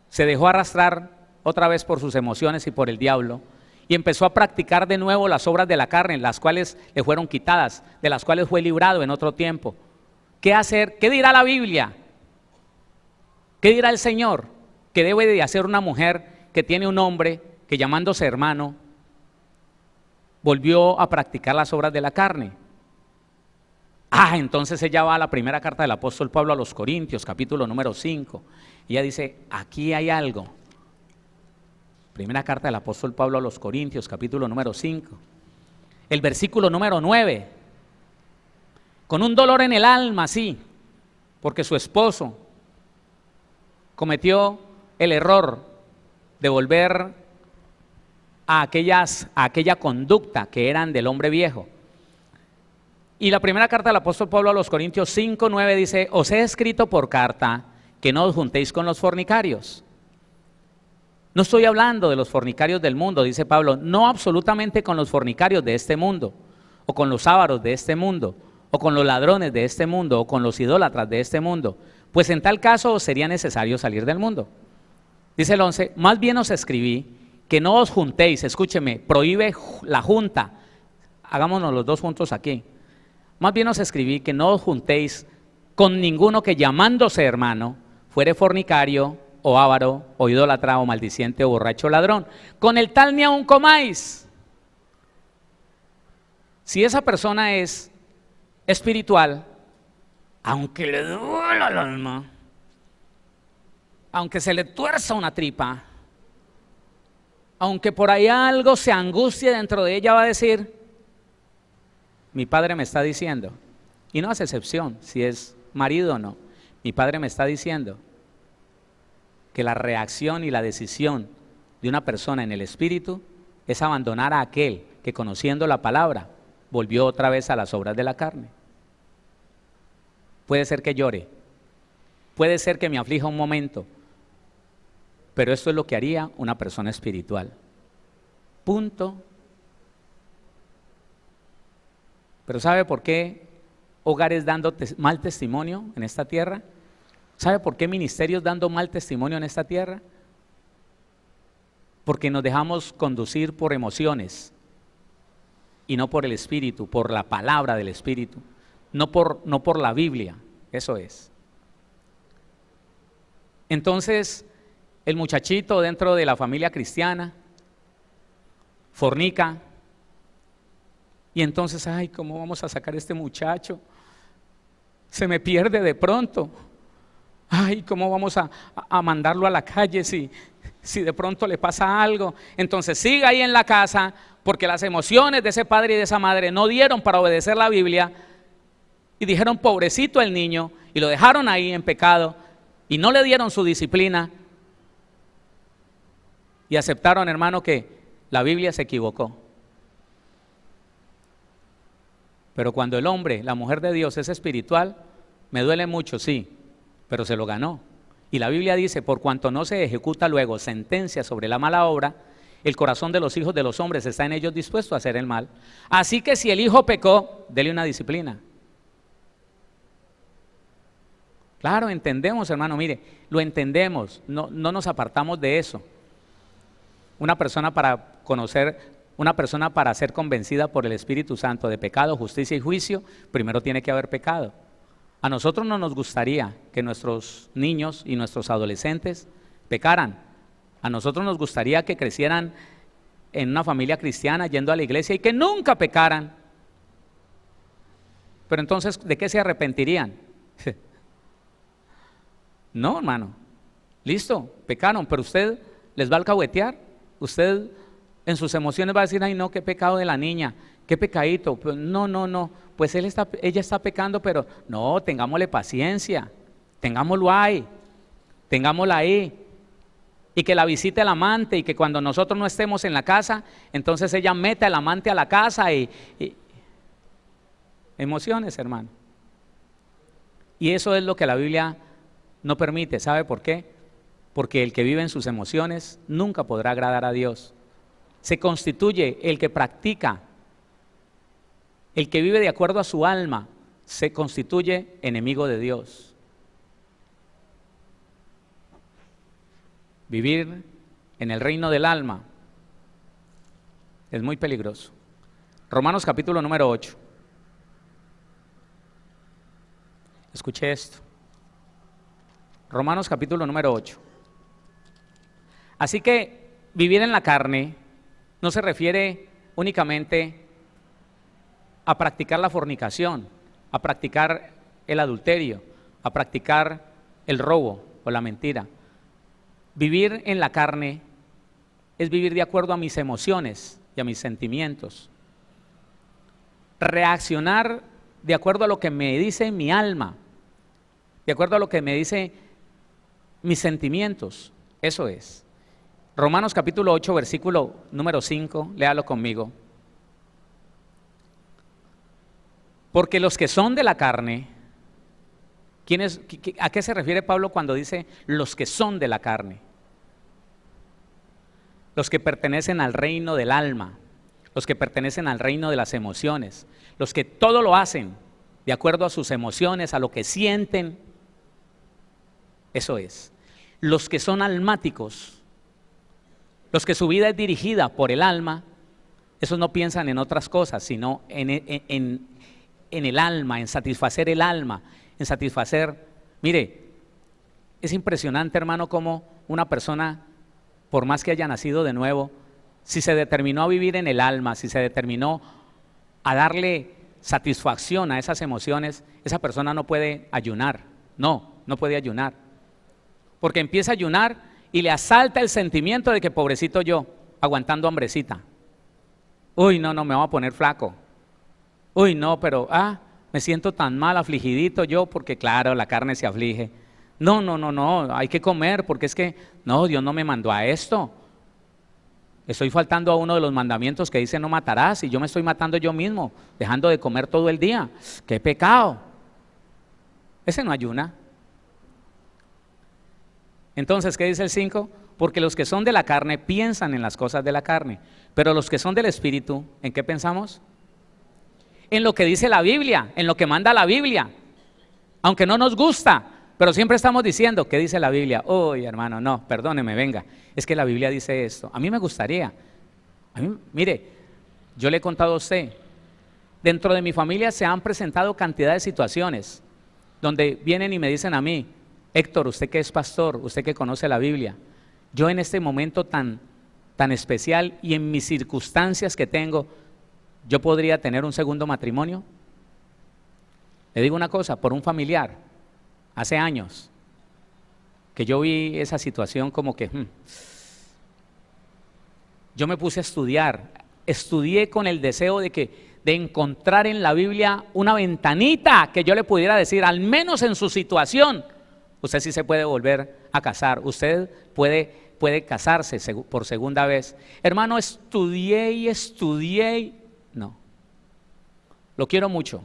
se dejó arrastrar otra vez por sus emociones y por el diablo, y empezó a practicar de nuevo las obras de la carne, las cuales le fueron quitadas, de las cuales fue librado en otro tiempo? ¿Qué hacer? ¿Qué dirá la Biblia? ¿Qué dirá el Señor? ¿Qué debe de hacer una mujer que tiene un hombre que, llamándose hermano, volvió a practicar las obras de la carne? Entonces ella va a la primera carta del apóstol Pablo a los Corintios, capítulo número 5. Y ella dice, aquí hay algo. Primera carta del apóstol Pablo a los Corintios, capítulo número 5. El versículo número 9. Con un dolor en el alma, sí, porque su esposo cometió el error de volver a aquella conducta que eran del hombre viejo. Y la primera carta del apóstol Pablo a los Corintios 5:9 dice, os he escrito por carta que no os juntéis con los fornicarios. No estoy hablando de los fornicarios del mundo, dice Pablo, no absolutamente con los fornicarios de este mundo, o con los ávaros de este mundo, o con los ladrones de este mundo, o con los idólatras de este mundo, pues en tal caso os sería necesario salir del mundo. Dice el 11, más bien os escribí que no os juntéis, escúcheme, prohíbe la junta, hagámonos los dos juntos aquí. Más bien os escribí que no os juntéis con ninguno que llamándose hermano fuere fornicario, o ávaro, o idólatra, o maldiciente, o borracho, o ladrón. Con el tal ni aun comáis. Si esa persona es espiritual, aunque le duela el alma, aunque se le tuerza una tripa, aunque por ahí algo se angustie dentro de ella, va a decir, mi padre me está diciendo, y no hace excepción si es marido o no, mi padre me está diciendo que la reacción y la decisión de una persona en el espíritu es abandonar a aquel que, conociendo la palabra, volvió otra vez a las obras de la carne. Puede ser que llore, puede ser que me aflija un momento, pero esto es lo que haría una persona espiritual. Punto. Pero ¿sabe por qué hogares dando mal testimonio en esta tierra? ¿Sabe por qué ministerios dando mal testimonio en esta tierra? Porque nos dejamos conducir por emociones y no por el Espíritu, por la palabra del Espíritu, no por la Biblia, eso es. Entonces, el muchachito dentro de la familia cristiana fornica, y entonces, ¿cómo vamos a sacar a este muchacho? Se me pierde de pronto. ¿Cómo vamos a mandarlo a la calle si de pronto le pasa algo? Entonces siga ahí en la casa, porque las emociones de ese padre y de esa madre no dieron para obedecer la Biblia, y dijeron pobrecito el niño, y lo dejaron ahí en pecado, y no le dieron su disciplina, y aceptaron, hermano, que la Biblia se equivocó. Pero cuando el hombre, la mujer de Dios es espiritual, me duele mucho, sí, pero se lo ganó. Y la Biblia dice, por cuanto no se ejecuta luego sentencia sobre la mala obra, el corazón de los hijos de los hombres está en ellos dispuesto a hacer el mal. Así que si el hijo pecó, dele una disciplina. Claro, entendemos, hermano, mire, lo entendemos, no nos apartamos de eso. Una persona para ser convencida por el Espíritu Santo de pecado, justicia y juicio, primero tiene que haber pecado. A nosotros no nos gustaría que nuestros niños y nuestros adolescentes pecaran. A nosotros nos gustaría que crecieran en una familia cristiana, yendo a la iglesia, y que nunca pecaran. Pero entonces, ¿de qué se arrepentirían? No, hermano. Listo, pecaron, pero usted les va a alcahuetear. Usted en sus emociones va a decir, no, qué pecado de la niña, qué pecadito. Pues no, pues ella está pecando, pero no, tengámosle paciencia, tengámosla ahí, y que la visite el amante, y que cuando nosotros no estemos en la casa, entonces ella meta al amante a la casa, y emociones, hermano. Y eso es lo que la Biblia No permite, ¿sabe por qué? Porque el que vive en sus emociones nunca podrá agradar a Dios. Se constituye el que practica, el que vive de acuerdo a su alma, se constituye enemigo de Dios. Vivir en el reino del alma es muy peligroso. Romanos capítulo número 8. Escuche esto. Romanos capítulo número 8. Así que vivir en la carne no se refiere únicamente a practicar la fornicación, a practicar el adulterio, a practicar el robo o la mentira. Vivir en la carne es vivir de acuerdo a mis emociones y a mis sentimientos. Reaccionar de acuerdo a lo que me dice mi alma, de acuerdo a lo que me dice mis sentimientos. Eso es. Romanos capítulo 8, versículo número 5, léalo conmigo. Porque los que son de la carne, ¿a qué se refiere Pablo cuando dice los que son de la carne? Los que pertenecen al reino del alma, los que pertenecen al reino de las emociones, los que todo lo hacen de acuerdo a sus emociones, a lo que sienten. Eso es. Los que son almáticos, los que su vida es dirigida por el alma, esos no piensan en otras cosas, sino en el alma, en satisfacer el alma, en satisfacer. Mire, es impresionante, hermano, cómo una persona, por más que haya nacido de nuevo, si se determinó a vivir en el alma, si se determinó a darle satisfacción a esas emociones, esa persona no puede ayunar. No puede ayunar. Porque empieza a ayunar y le asalta el sentimiento de que pobrecito yo, aguantando hambrecita. Uy, no, me voy a poner flaco. Uy, no, pero me siento tan mal, afligidito yo, porque claro, la carne se aflige. No, hay que comer, porque es que, no, Dios no me mandó a esto. Estoy faltando a uno de los mandamientos que dice no matarás, y yo me estoy matando yo mismo, dejando de comer todo el día. ¡Qué pecado! Ese no ayuna. Entonces, ¿qué dice el 5? Porque los que son de la carne piensan en las cosas de la carne, pero los que son del Espíritu, ¿en qué pensamos? En lo que dice la Biblia, en lo que manda la Biblia. Aunque no nos gusta, pero siempre estamos diciendo, ¿qué dice la Biblia? Uy, hermano, no, perdóneme, venga, es que la Biblia dice esto. A mí me gustaría, mire, yo le he contado a usted, dentro de mi familia se han presentado cantidad de situaciones donde vienen y me dicen a mí, Héctor, usted que es pastor, usted que conoce la Biblia, yo en este momento tan especial y en mis circunstancias que tengo, ¿yo podría tener un segundo matrimonio? Le digo una cosa, por un familiar, hace años, que yo vi esa situación como que, yo me puse a estudié con el deseo de encontrar en la Biblia una ventanita que yo le pudiera decir, al menos en su situación, usted sí se puede volver a casar, usted puede casarse por segunda vez. Hermano, estudié, no, lo quiero mucho,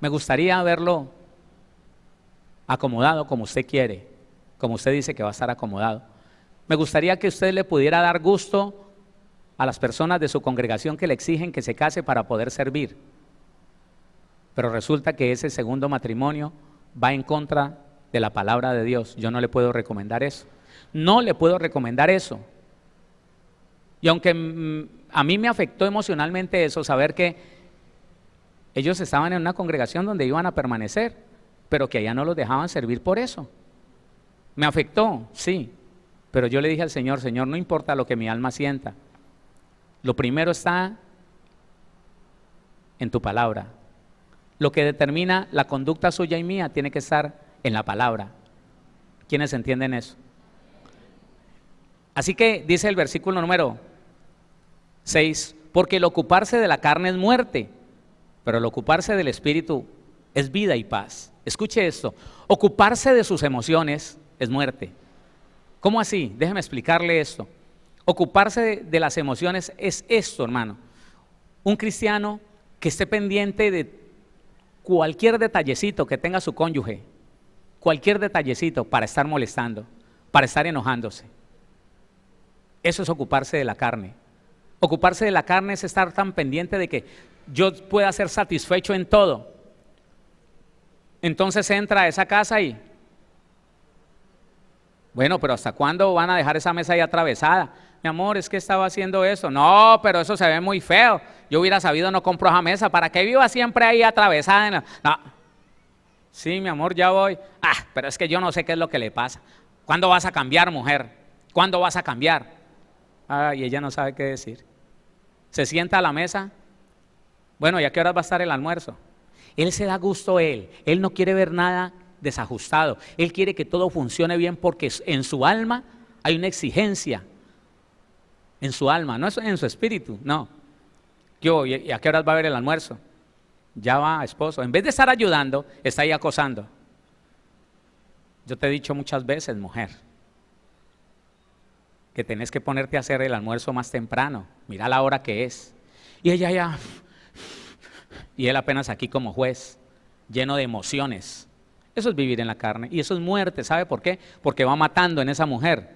me gustaría verlo acomodado como usted quiere, como usted dice que va a estar acomodado. Me gustaría que usted le pudiera dar gusto a las personas de su congregación que le exigen que se case para poder servir, pero resulta que ese segundo matrimonio va en contra de la palabra de Dios. Yo no le puedo recomendar eso, no le puedo recomendar eso. Y aunque a mí me afectó emocionalmente eso, saber que ellos estaban en una congregación donde iban a permanecer, pero que allá no los dejaban servir por eso, me afectó, sí, pero yo le dije al Señor, Señor, no importa lo que mi alma sienta, lo primero está en tu palabra. Lo que determina la conducta suya y mía tiene que estar en la palabra. ¿Quiénes entienden eso? Así que dice el versículo número 6, porque el ocuparse de la carne es muerte, pero el ocuparse del Espíritu es vida y paz. Escuche esto, ocuparse de sus emociones es muerte. ¿Cómo así? Déjeme explicarle esto. Ocuparse de las emociones es esto, hermano. Un cristiano que esté pendiente de cualquier detallecito que tenga su cónyuge, cualquier detallecito para estar molestando, para estar enojándose. Eso es ocuparse de la carne. Ocuparse de la carne es estar tan pendiente de que yo pueda ser satisfecho en todo. Entonces entra a esa casa y, bueno, pero ¿hasta cuándo van a dejar esa mesa ahí atravesada? Mi amor, es que estaba haciendo eso. No, pero eso se ve muy feo. Yo hubiera sabido, no compro esa mesa. ¿Para qué viva siempre ahí atravesada? No. Sí, mi amor, ya voy. Pero es que yo no sé qué es lo que le pasa. ¿Cuándo vas a cambiar, mujer? ¿Cuándo vas a cambiar? Y ella no sabe qué decir. Se sienta a la mesa. Bueno, ¿y a qué horas va a estar el almuerzo? Él se da gusto, él no quiere ver nada desajustado. Él quiere que todo funcione bien porque en su alma hay una exigencia. En su alma, no en su espíritu, no. ¿Y a qué horas va a haber el almuerzo? Ya va, esposo. En vez de estar ayudando, está ahí acosando. Yo te he dicho muchas veces, mujer, que tenés que ponerte a hacer el almuerzo más temprano. Mira la hora que es. Y ella ya... Y él apenas aquí como juez, lleno de emociones. Eso es vivir en la carne y eso es muerte. ¿Sabe por qué? Porque va matando en esa mujer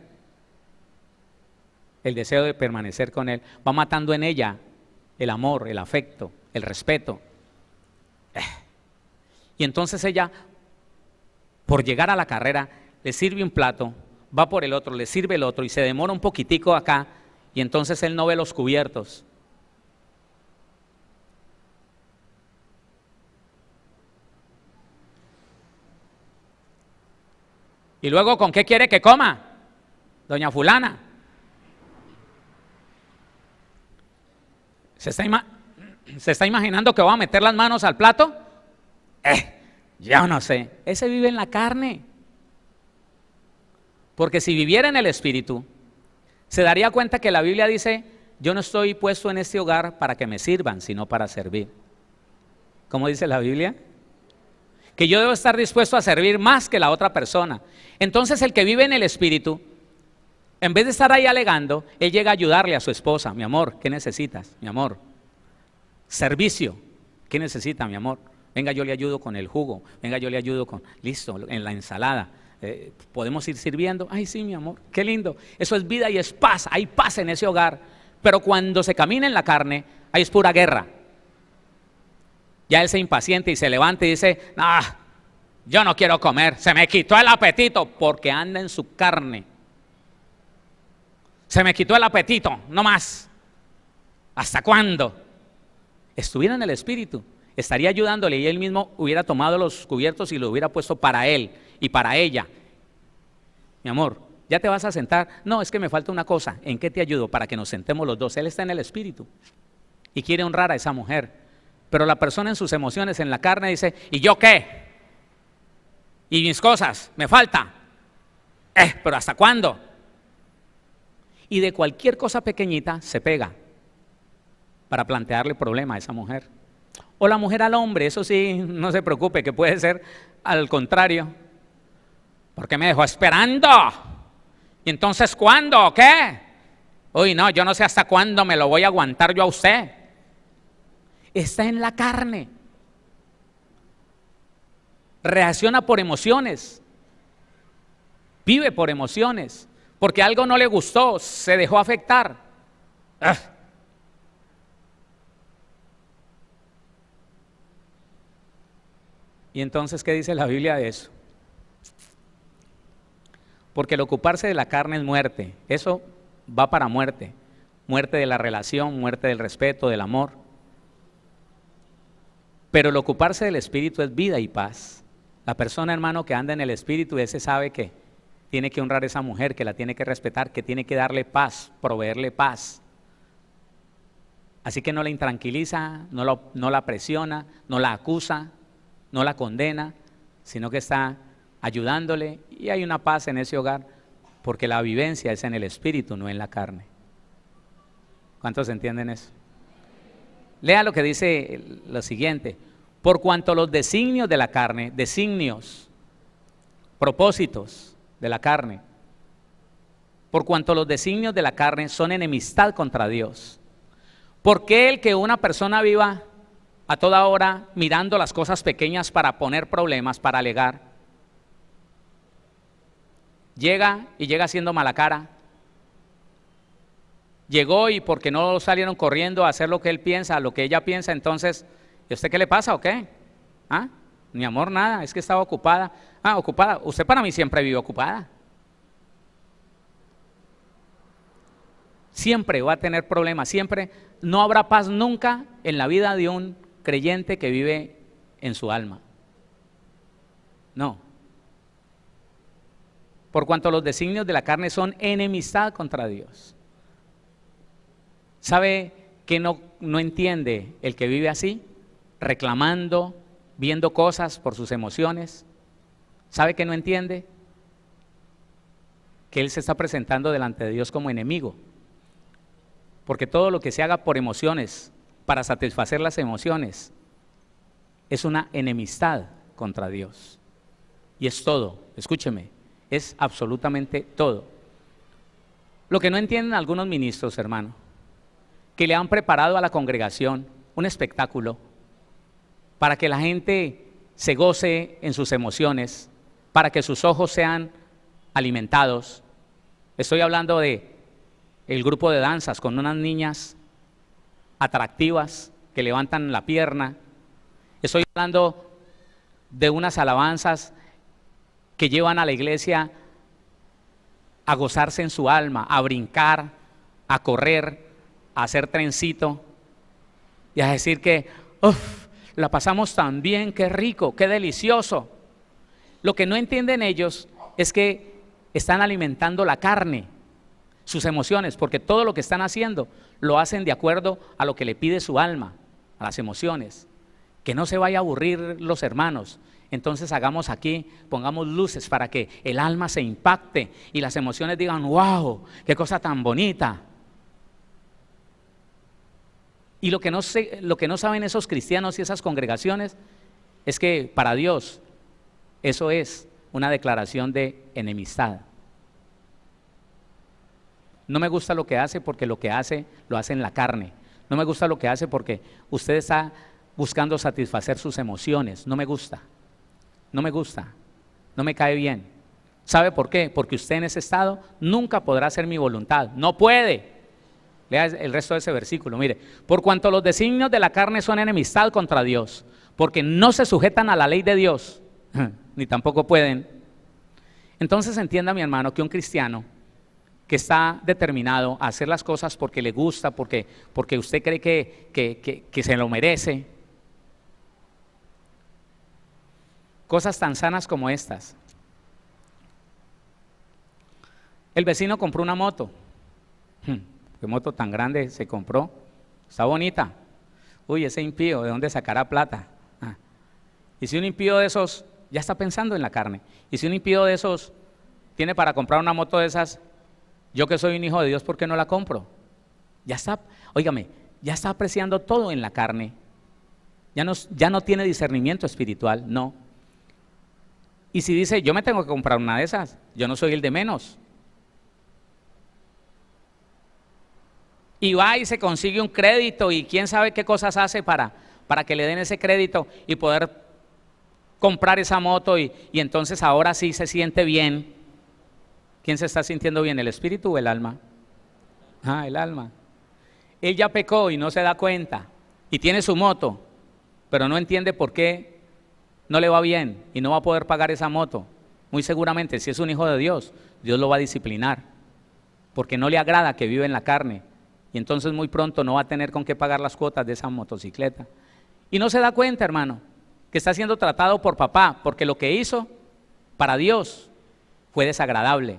el deseo de permanecer con él. Va matando en ella el amor, el afecto, el respeto. Y entonces ella, por llegar a la carrera, le sirve un plato, va por el otro, le sirve el otro y se demora un poquitico acá y entonces él no ve los cubiertos. Y luego, ¿con qué quiere que coma? Doña fulana. ¿Se está imaginando que va a meter las manos al plato? Ya no sé. Ese vive en la carne. Porque si viviera en el espíritu, se daría cuenta que la Biblia dice, yo no estoy puesto en este hogar para que me sirvan, sino para servir. ¿Cómo dice la Biblia? Que yo debo estar dispuesto a servir más que la otra persona. Entonces el que vive en el espíritu, en vez de estar ahí alegando, él llega a ayudarle a su esposa. Mi amor, ¿qué necesitas? Mi amor, servicio, ¿qué necesita, mi amor? Venga, yo le ayudo con el jugo, venga, yo le ayudo con, listo, en la ensalada. ¿Podemos ir sirviendo? Ay, sí, mi amor, qué lindo. Eso es vida y es paz, hay paz en ese hogar. Pero cuando se camina en la carne, ahí es pura guerra. Ya él se impacienta y se levanta y dice, yo no quiero comer, se me quitó el apetito, porque anda en su carne. Se me quitó el apetito, no más. ¿Hasta cuándo? Estuviera en el espíritu, estaría ayudándole y él mismo hubiera tomado los cubiertos y lo hubiera puesto para él y para ella. Mi amor, ¿ya te vas a sentar? No, es que me falta una cosa. ¿En qué te ayudo? Para que nos sentemos los dos. Él está en el espíritu y quiere honrar a esa mujer. Pero la persona en sus emociones, en la carne, dice, ¿y yo qué? ¿Y mis cosas? ¿Me falta? ¿Pero hasta cuándo? Y de cualquier cosa pequeñita se pega para plantearle problema a esa mujer. O la mujer al hombre, eso sí, no se preocupe, que puede ser al contrario. ¿Por qué me dejó esperando? ¿Y entonces cuándo? ¿O qué? Uy, no, yo no sé hasta cuándo me lo voy a aguantar yo a usted. Está en la carne. Reacciona por emociones. Vive por emociones. Porque algo no le gustó, se dejó afectar. Y entonces, ¿qué dice la Biblia de eso? Porque el ocuparse de la carne es muerte. Eso va para muerte. Muerte de la relación, muerte del respeto, del amor. Pero el ocuparse del espíritu es vida y paz. La persona, hermano, que anda en el espíritu, ese sabe que tiene que honrar a esa mujer, que la tiene que respetar, que tiene que darle paz, proveerle paz. Así que no la intranquiliza, no la presiona, no la acusa, no la condena, sino que está ayudándole y hay una paz en ese hogar porque la vivencia es en el espíritu, no en la carne. ¿Cuántos entienden eso? Lea lo que dice lo siguiente: por cuanto los designios de la carne, propósitos de la carne, por cuanto los designios de la carne son enemistad contra Dios. ¿Por qué el que una persona viva a toda hora mirando las cosas pequeñas para poner problemas, para alegar? llega y llega haciendo mala cara. Llegó y porque no salieron corriendo a hacer lo que él piensa, lo que ella piensa, entonces, ¿y a usted qué le pasa o qué? ¿Ah? Mi amor, nada, es que estaba ocupada. Ah, ocupada, usted para mí siempre vive ocupada. Siempre va a tener problemas, siempre no habrá paz nunca en la vida de un creyente que vive en su alma. No. Por cuanto los designios de la carne son enemistad contra Dios. ¿Sabe que no entiende el que vive así? Reclamando, viendo cosas por sus emociones. ¿Sabe que no entiende? Que él se está presentando delante de Dios como enemigo. Porque todo lo que se haga por emociones, para satisfacer las emociones, es una enemistad contra Dios. Y es todo, escúcheme, es absolutamente todo. Lo que no entienden algunos ministros, hermano, que le han preparado a la congregación un espectáculo para que la gente se goce en sus emociones, para que sus ojos sean alimentados. Estoy hablando de el grupo de danzas con unas niñas atractivas que levantan la pierna. Estoy hablando de unas alabanzas que llevan a la iglesia a gozarse en su alma, a brincar, a correr, a hacer trencito y a decir que ¡uf! La pasamos tan bien, qué rico, qué delicioso. Lo que no entienden ellos es que están alimentando la carne, sus emociones, porque todo lo que están haciendo lo hacen de acuerdo a lo que le pide su alma, a las emociones. Que no se vaya a aburrir los hermanos. Entonces hagamos aquí, pongamos luces para que el alma se impacte y las emociones digan, wow, qué cosa tan bonita. Y lo que no saben esos cristianos y esas congregaciones es que para Dios eso es una declaración de enemistad. No me gusta lo que hace porque lo que hace lo hace en la carne. No me gusta lo que hace porque usted está buscando satisfacer sus emociones. No me gusta, no me gusta, no me cae bien. ¿Sabe por qué? Porque usted en ese estado nunca podrá hacer mi voluntad. No puede. Lea el resto de ese versículo, mire. Por cuanto los designios de la carne son enemistad contra Dios, porque no se sujetan a la ley de Dios, ni tampoco pueden. Entonces entienda, mi hermano, que un cristiano que está determinado a hacer las cosas porque le gusta, porque usted cree que se lo merece, cosas tan sanas como estas. El vecino compró una moto. ¿Qué moto tan grande se compró? Está bonita. Uy, ese impío, ¿de dónde sacará plata? Y si un impío de esos ya está pensando en la carne, y si un impío de esos tiene para comprar una moto de esas, yo que soy un hijo de Dios, ¿por qué no la compro? Ya está, óigame, ya está apreciando todo en la carne. Ya no tiene discernimiento espiritual, no. Y si dice, yo me tengo que comprar una de esas, yo no soy el de menos. Y va y se consigue un crédito y quién sabe qué cosas hace para que le den ese crédito y poder comprar esa moto y entonces ahora sí se siente bien. ¿Quién se está sintiendo bien, el espíritu o el alma? El alma. Él ya pecó y no se da cuenta y tiene su moto, pero no entiende por qué no le va bien y no va a poder pagar esa moto. Muy seguramente, si es un hijo de Dios, Dios lo va a disciplinar, porque no le agrada que vive en la carne. Y entonces muy pronto no va a tener con qué pagar las cuotas de esa motocicleta. Y no se da cuenta, hermano, que está siendo tratado por papá, porque lo que hizo para Dios fue desagradable,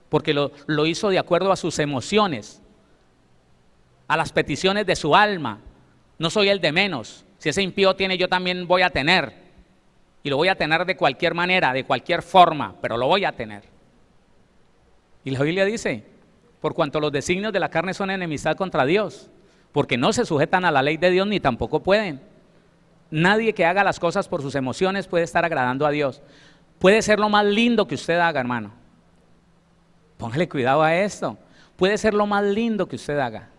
porque lo hizo de acuerdo a sus emociones, a las peticiones de su alma. No soy el de menos. Si ese impío tiene, yo también voy a tener. Y lo voy a tener de cualquier manera, de cualquier forma, pero lo voy a tener. Y la Biblia dice, por cuanto los designios de la carne son enemistad contra Dios, porque no se sujetan a la ley de Dios ni tampoco pueden. Nadie que haga las cosas por sus emociones puede estar agradando a Dios. Puede ser lo más lindo que usted haga, hermano. Póngale cuidado a esto. Puede ser lo más lindo que usted haga.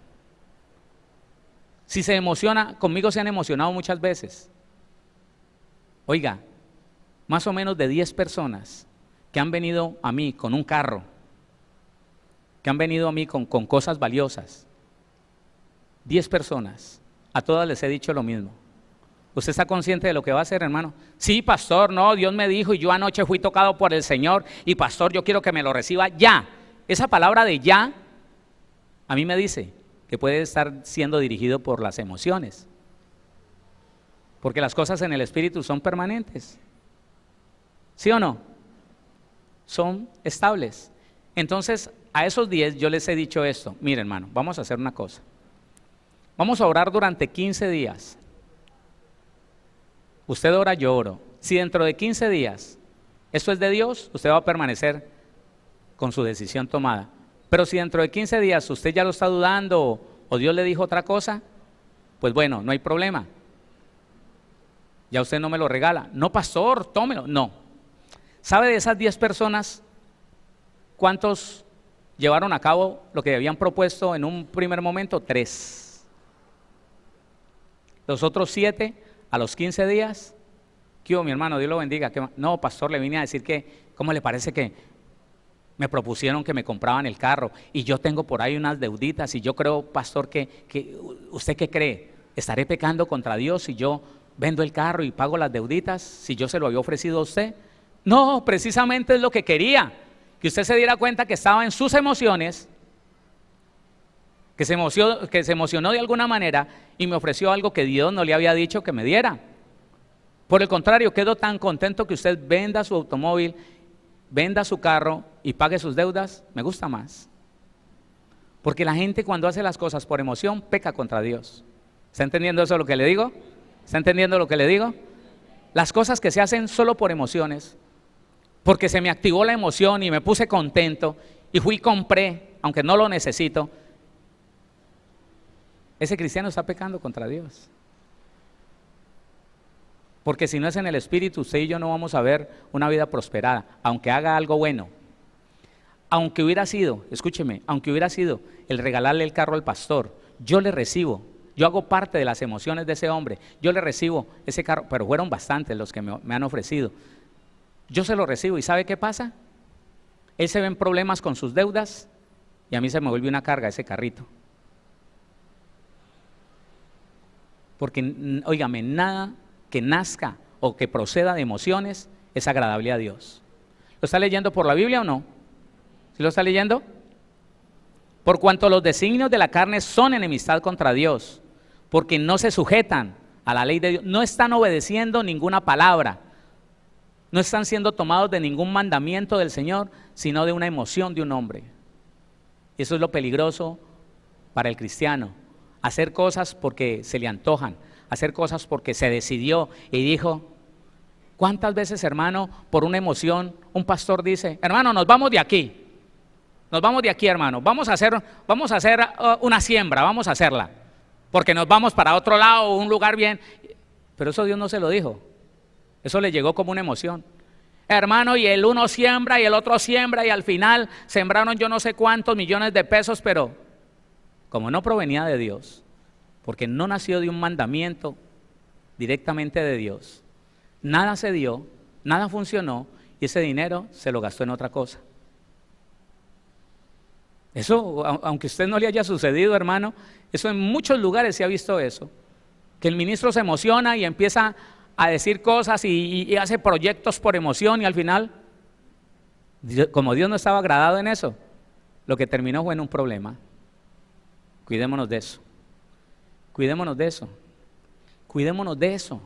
Si se emociona, conmigo se han emocionado muchas veces. Oiga, más o menos de 10 personas que han venido a mí con un carro, que han venido a mí con cosas valiosas. 10 personas, a todas les he dicho lo mismo. ¿Usted está consciente de lo que va a hacer, hermano? Sí, pastor, no, Dios me dijo y yo anoche fui tocado por el Señor y pastor, yo quiero que me lo reciba ya. Esa palabra de ya, a mí me dice que puede estar siendo dirigido por las emociones. Porque las cosas en el espíritu son permanentes. ¿Sí o no? Son estables. Entonces, a esos 10 yo les he dicho esto. Mire, hermano, vamos a hacer una cosa. Vamos a orar durante 15 días. Usted ora, yo oro. Si dentro de 15 días esto es de Dios, usted va a permanecer con su decisión tomada. Pero si dentro de 15 días usted ya lo está dudando o Dios le dijo otra cosa, pues bueno, no hay problema. Ya usted no me lo regala. No, pastor, tómelo. No. ¿Sabe de esas 10 personas cuántos llevaron a cabo lo que habían propuesto en un primer momento? 3. Los otros 7, a los 15 días, ¿qué hubo, mi hermano? Dios lo bendiga. No, pastor, le vine a decir que, ¿cómo le parece que me propusieron que me compraban el carro? Y yo tengo por ahí unas deuditas y yo creo, pastor, que ¿usted qué cree? ¿Estaré pecando contra Dios si yo vendo el carro y pago las deuditas, si yo se lo había ofrecido a usted? No, precisamente es lo que quería, que usted se diera cuenta que estaba en sus emociones, que se emocionó de alguna manera y me ofreció algo que Dios no le había dicho que me diera. Por el contrario, quedo tan contento que usted venda su automóvil, venda su carro y pague sus deudas. Me gusta más. Porque la gente cuando hace las cosas por emoción peca contra Dios. ¿Está entendiendo eso lo que le digo? ¿Está entendiendo lo que le digo? Las cosas que se hacen solo por emociones, porque se me activó la emoción y me puse contento y fui y compré, aunque no lo necesito, ese cristiano está pecando contra Dios. Porque si no es en el espíritu, usted y yo no vamos a ver una vida prosperada, aunque haga algo bueno. Aunque hubiera sido, escúcheme, aunque hubiera sido el regalarle el carro al pastor, yo le recibo, yo hago parte de las emociones de ese hombre, yo le recibo ese carro, pero fueron bastantes los que me han ofrecido. Yo se lo recibo y ¿sabe qué pasa? Él se ve en problemas con sus deudas y a mí se me vuelve una carga ese carrito. Porque, óigame, nada que nazca o que proceda de emociones es agradable a Dios. ¿Lo está leyendo por la Biblia o no? ¿Sí lo está leyendo? Por cuanto los designios de la carne son enemistad contra Dios, porque no se sujetan a la ley de Dios, no están obedeciendo ninguna palabra, no están siendo tomados de ningún mandamiento del Señor, sino de una emoción de un hombre. Y eso es lo peligroso para el cristiano. Hacer cosas porque se le antojan, hacer cosas porque se decidió y dijo. ¿Cuántas veces, hermano, por una emoción, un pastor dice, hermano, nos vamos de aquí, hermano, vamos a hacer una siembra, vamos a hacerla, porque nos vamos para otro lado, un lugar bien? Pero eso Dios no se lo dijo, eso le llegó como una emoción. Hermano, y el uno siembra y el otro siembra y al final sembraron yo no sé cuántos millones de pesos, pero como no provenía de Dios, porque no nació de un mandamiento directamente de Dios, nada se dio, nada funcionó y ese dinero se lo gastó en otra cosa. Eso, aunque a usted no le haya sucedido, hermano, eso en muchos lugares se ha visto eso, que el ministro se emociona y empieza a decir cosas y hace proyectos por emoción y al final, como Dios no estaba agradado en eso, lo que terminó fue en un problema. Cuidémonos de eso, cuidémonos de eso, cuidémonos de eso.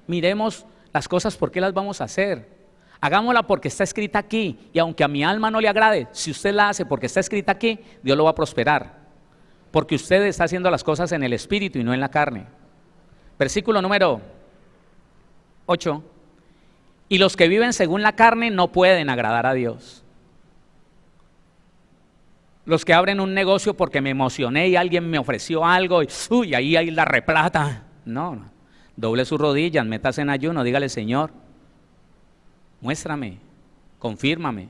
Miremos las cosas por qué las vamos a hacer. Hagámosla porque está escrita aquí y aunque a mi alma no le agrade, si usted la hace porque está escrita aquí, Dios lo va a prosperar. Porque usted está haciendo las cosas en el espíritu y no en la carne. Versículo número 8. Y los que viven según la carne no pueden agradar a Dios. Los que abren un negocio porque me emocioné y alguien me ofreció algo y uy, ahí hay la replata. No, doble sus rodillas, métase en ayuno, dígale, Señor, muéstrame, confírmame.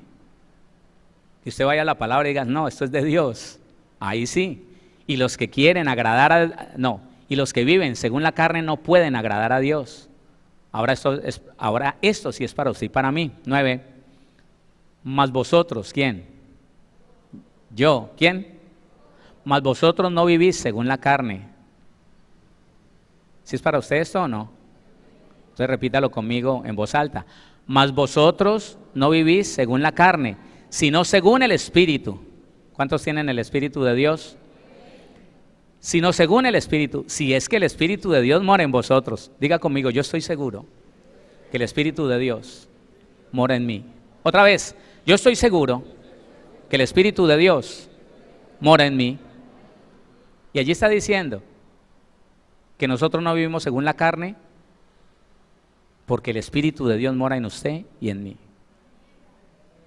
Que usted vaya a la palabra y diga, no, esto es de Dios. Ahí sí. Y los que quieren agradar y los que viven según la carne no pueden agradar a Dios. Ahora esto sí es para usted y para mí. 9. Mas vosotros, ¿quién? Yo, ¿quién? Mas vosotros no vivís según la carne. ¿Sí es para usted esto o no? Entonces repítalo conmigo en voz alta. Mas vosotros no vivís según la carne, sino según el Espíritu. ¿Cuántos tienen el Espíritu de Dios? Sino según el Espíritu. Si es que el Espíritu de Dios mora en vosotros. Diga conmigo, yo estoy seguro que el Espíritu de Dios mora en mí. Otra vez, yo estoy seguro que el Espíritu de Dios mora en mí. Y allí está diciendo que nosotros no vivimos según la carne, porque el Espíritu de Dios mora en usted y en mí.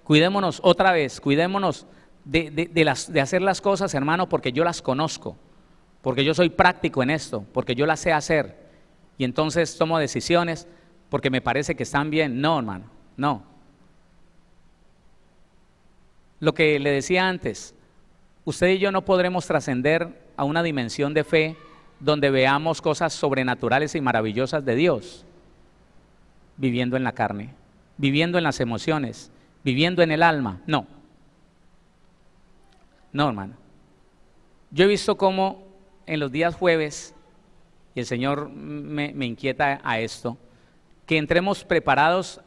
Cuidémonos otra vez, cuidémonos de hacer las cosas, hermano, porque yo las conozco, porque yo soy práctico en esto, porque yo las sé hacer. Y entonces tomo decisiones porque me parece que están bien. No, hermano, no. Lo que le decía antes, usted y yo no podremos trascender a una dimensión de fe donde veamos cosas sobrenaturales y maravillosas de Dios, viviendo en la carne, viviendo en las emociones, viviendo en el alma. No, no, hermano. Yo he visto cómo en los días jueves, y el Señor me inquieta a esto, que entremos preparados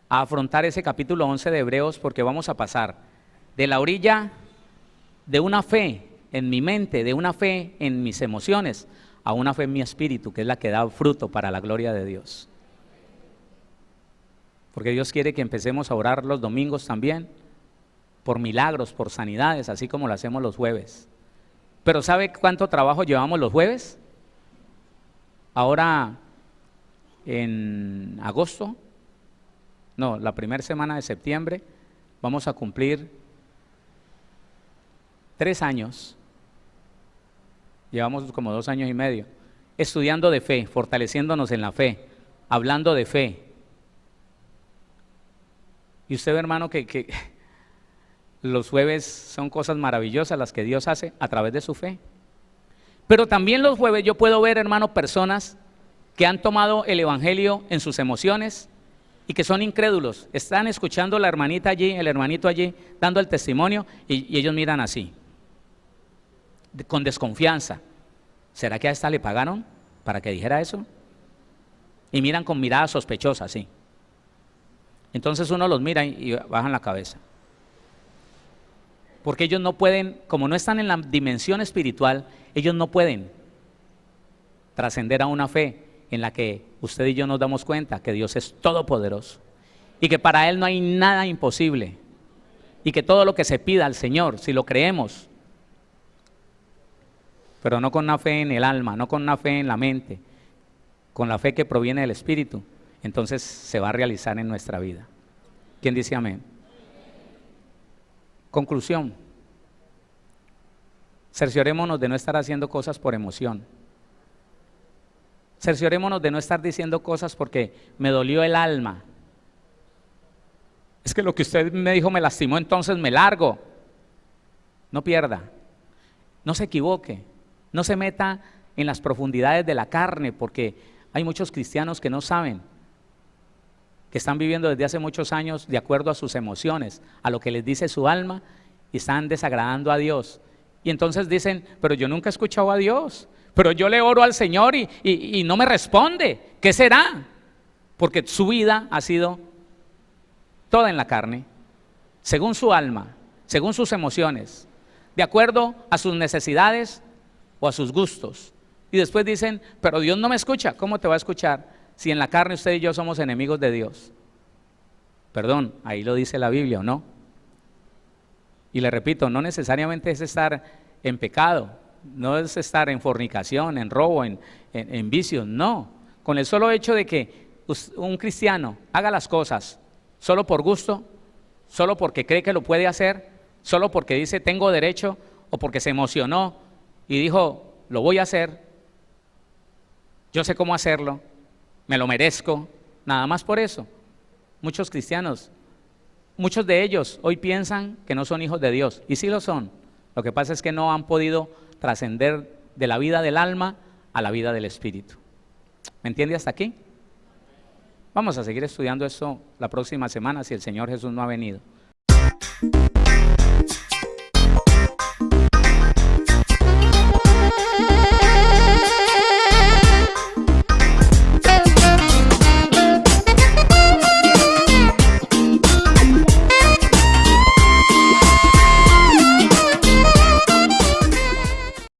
a afrontar ese capítulo 11 de Hebreos, porque vamos a pasar de la orilla de una fe en mi mente, de una fe en mis emociones, a una fe en mi espíritu, que es la que da fruto para la gloria de Dios. Porque Dios quiere que empecemos a orar los domingos también, por milagros, por sanidades, así como lo hacemos los jueves. Pero ¿sabe cuánto trabajo llevamos los jueves? Ahora, en agosto, no, la primera semana de septiembre, vamos a cumplir 3 años, llevamos como 2 años y medio, estudiando de fe, fortaleciéndonos en la fe, hablando de fe. Y usted ve, hermano, que los jueves son cosas maravillosas las que Dios hace a través de su fe. Pero también los jueves yo puedo ver, hermano, personas que han tomado el evangelio en sus emociones y que son incrédulos. Están escuchando la hermanita allí, el hermanito allí, dando el testimonio y ellos miran así, con desconfianza. ¿Será que a esta le pagaron para que dijera eso? Y miran con mirada sospechosa, así. Entonces uno los mira y bajan la cabeza. Porque ellos no pueden, como no están en la dimensión espiritual, ellos no pueden trascender a una fe en la que usted y yo nos damos cuenta que Dios es todopoderoso y que para Él no hay nada imposible y que todo lo que se pida al Señor, si lo creemos, pero no con una fe en el alma, no con una fe en la mente, con la fe que proviene del Espíritu, entonces se va a realizar en nuestra vida. ¿Quién dice amén? Conclusión. Cerciorémonos de no estar haciendo cosas por emoción. Cerciorémonos de no estar diciendo cosas porque me dolió el alma. Es que lo que usted me dijo me lastimó, entonces me largo. No pierda, no se equivoque, no se meta en las profundidades de la carne, porque hay muchos cristianos que no saben, que están viviendo desde hace muchos años de acuerdo a sus emociones, a lo que les dice su alma, y están desagradando a Dios. Y entonces dicen, pero yo nunca he escuchado a Dios, pero yo le oro al Señor y no me responde. ¿Qué será? Porque su vida ha sido toda en la carne, según su alma, según sus emociones, de acuerdo a sus necesidades o a sus gustos. Y después dicen, pero Dios no me escucha. ¿Cómo te va a escuchar si en la carne usted y yo somos enemigos de Dios? Perdón, ahí lo dice la Biblia, ¿o no? Y le repito, no necesariamente es estar en pecado, no es estar en fornicación, en robo, en vicios, no. Con el solo hecho de que un cristiano haga las cosas solo por gusto, solo porque cree que lo puede hacer, solo porque dice tengo derecho, o porque se emocionó y dijo lo voy a hacer, yo sé cómo hacerlo, me lo merezco, nada más por eso. Muchos cristianos, muchos de ellos hoy piensan que no son hijos de Dios, y sí lo son. Lo que pasa es que no han podido trascender de la vida del alma a la vida del espíritu. ¿Me entiende hasta aquí? Vamos a seguir estudiando esto la próxima semana si el Señor Jesús no ha venido.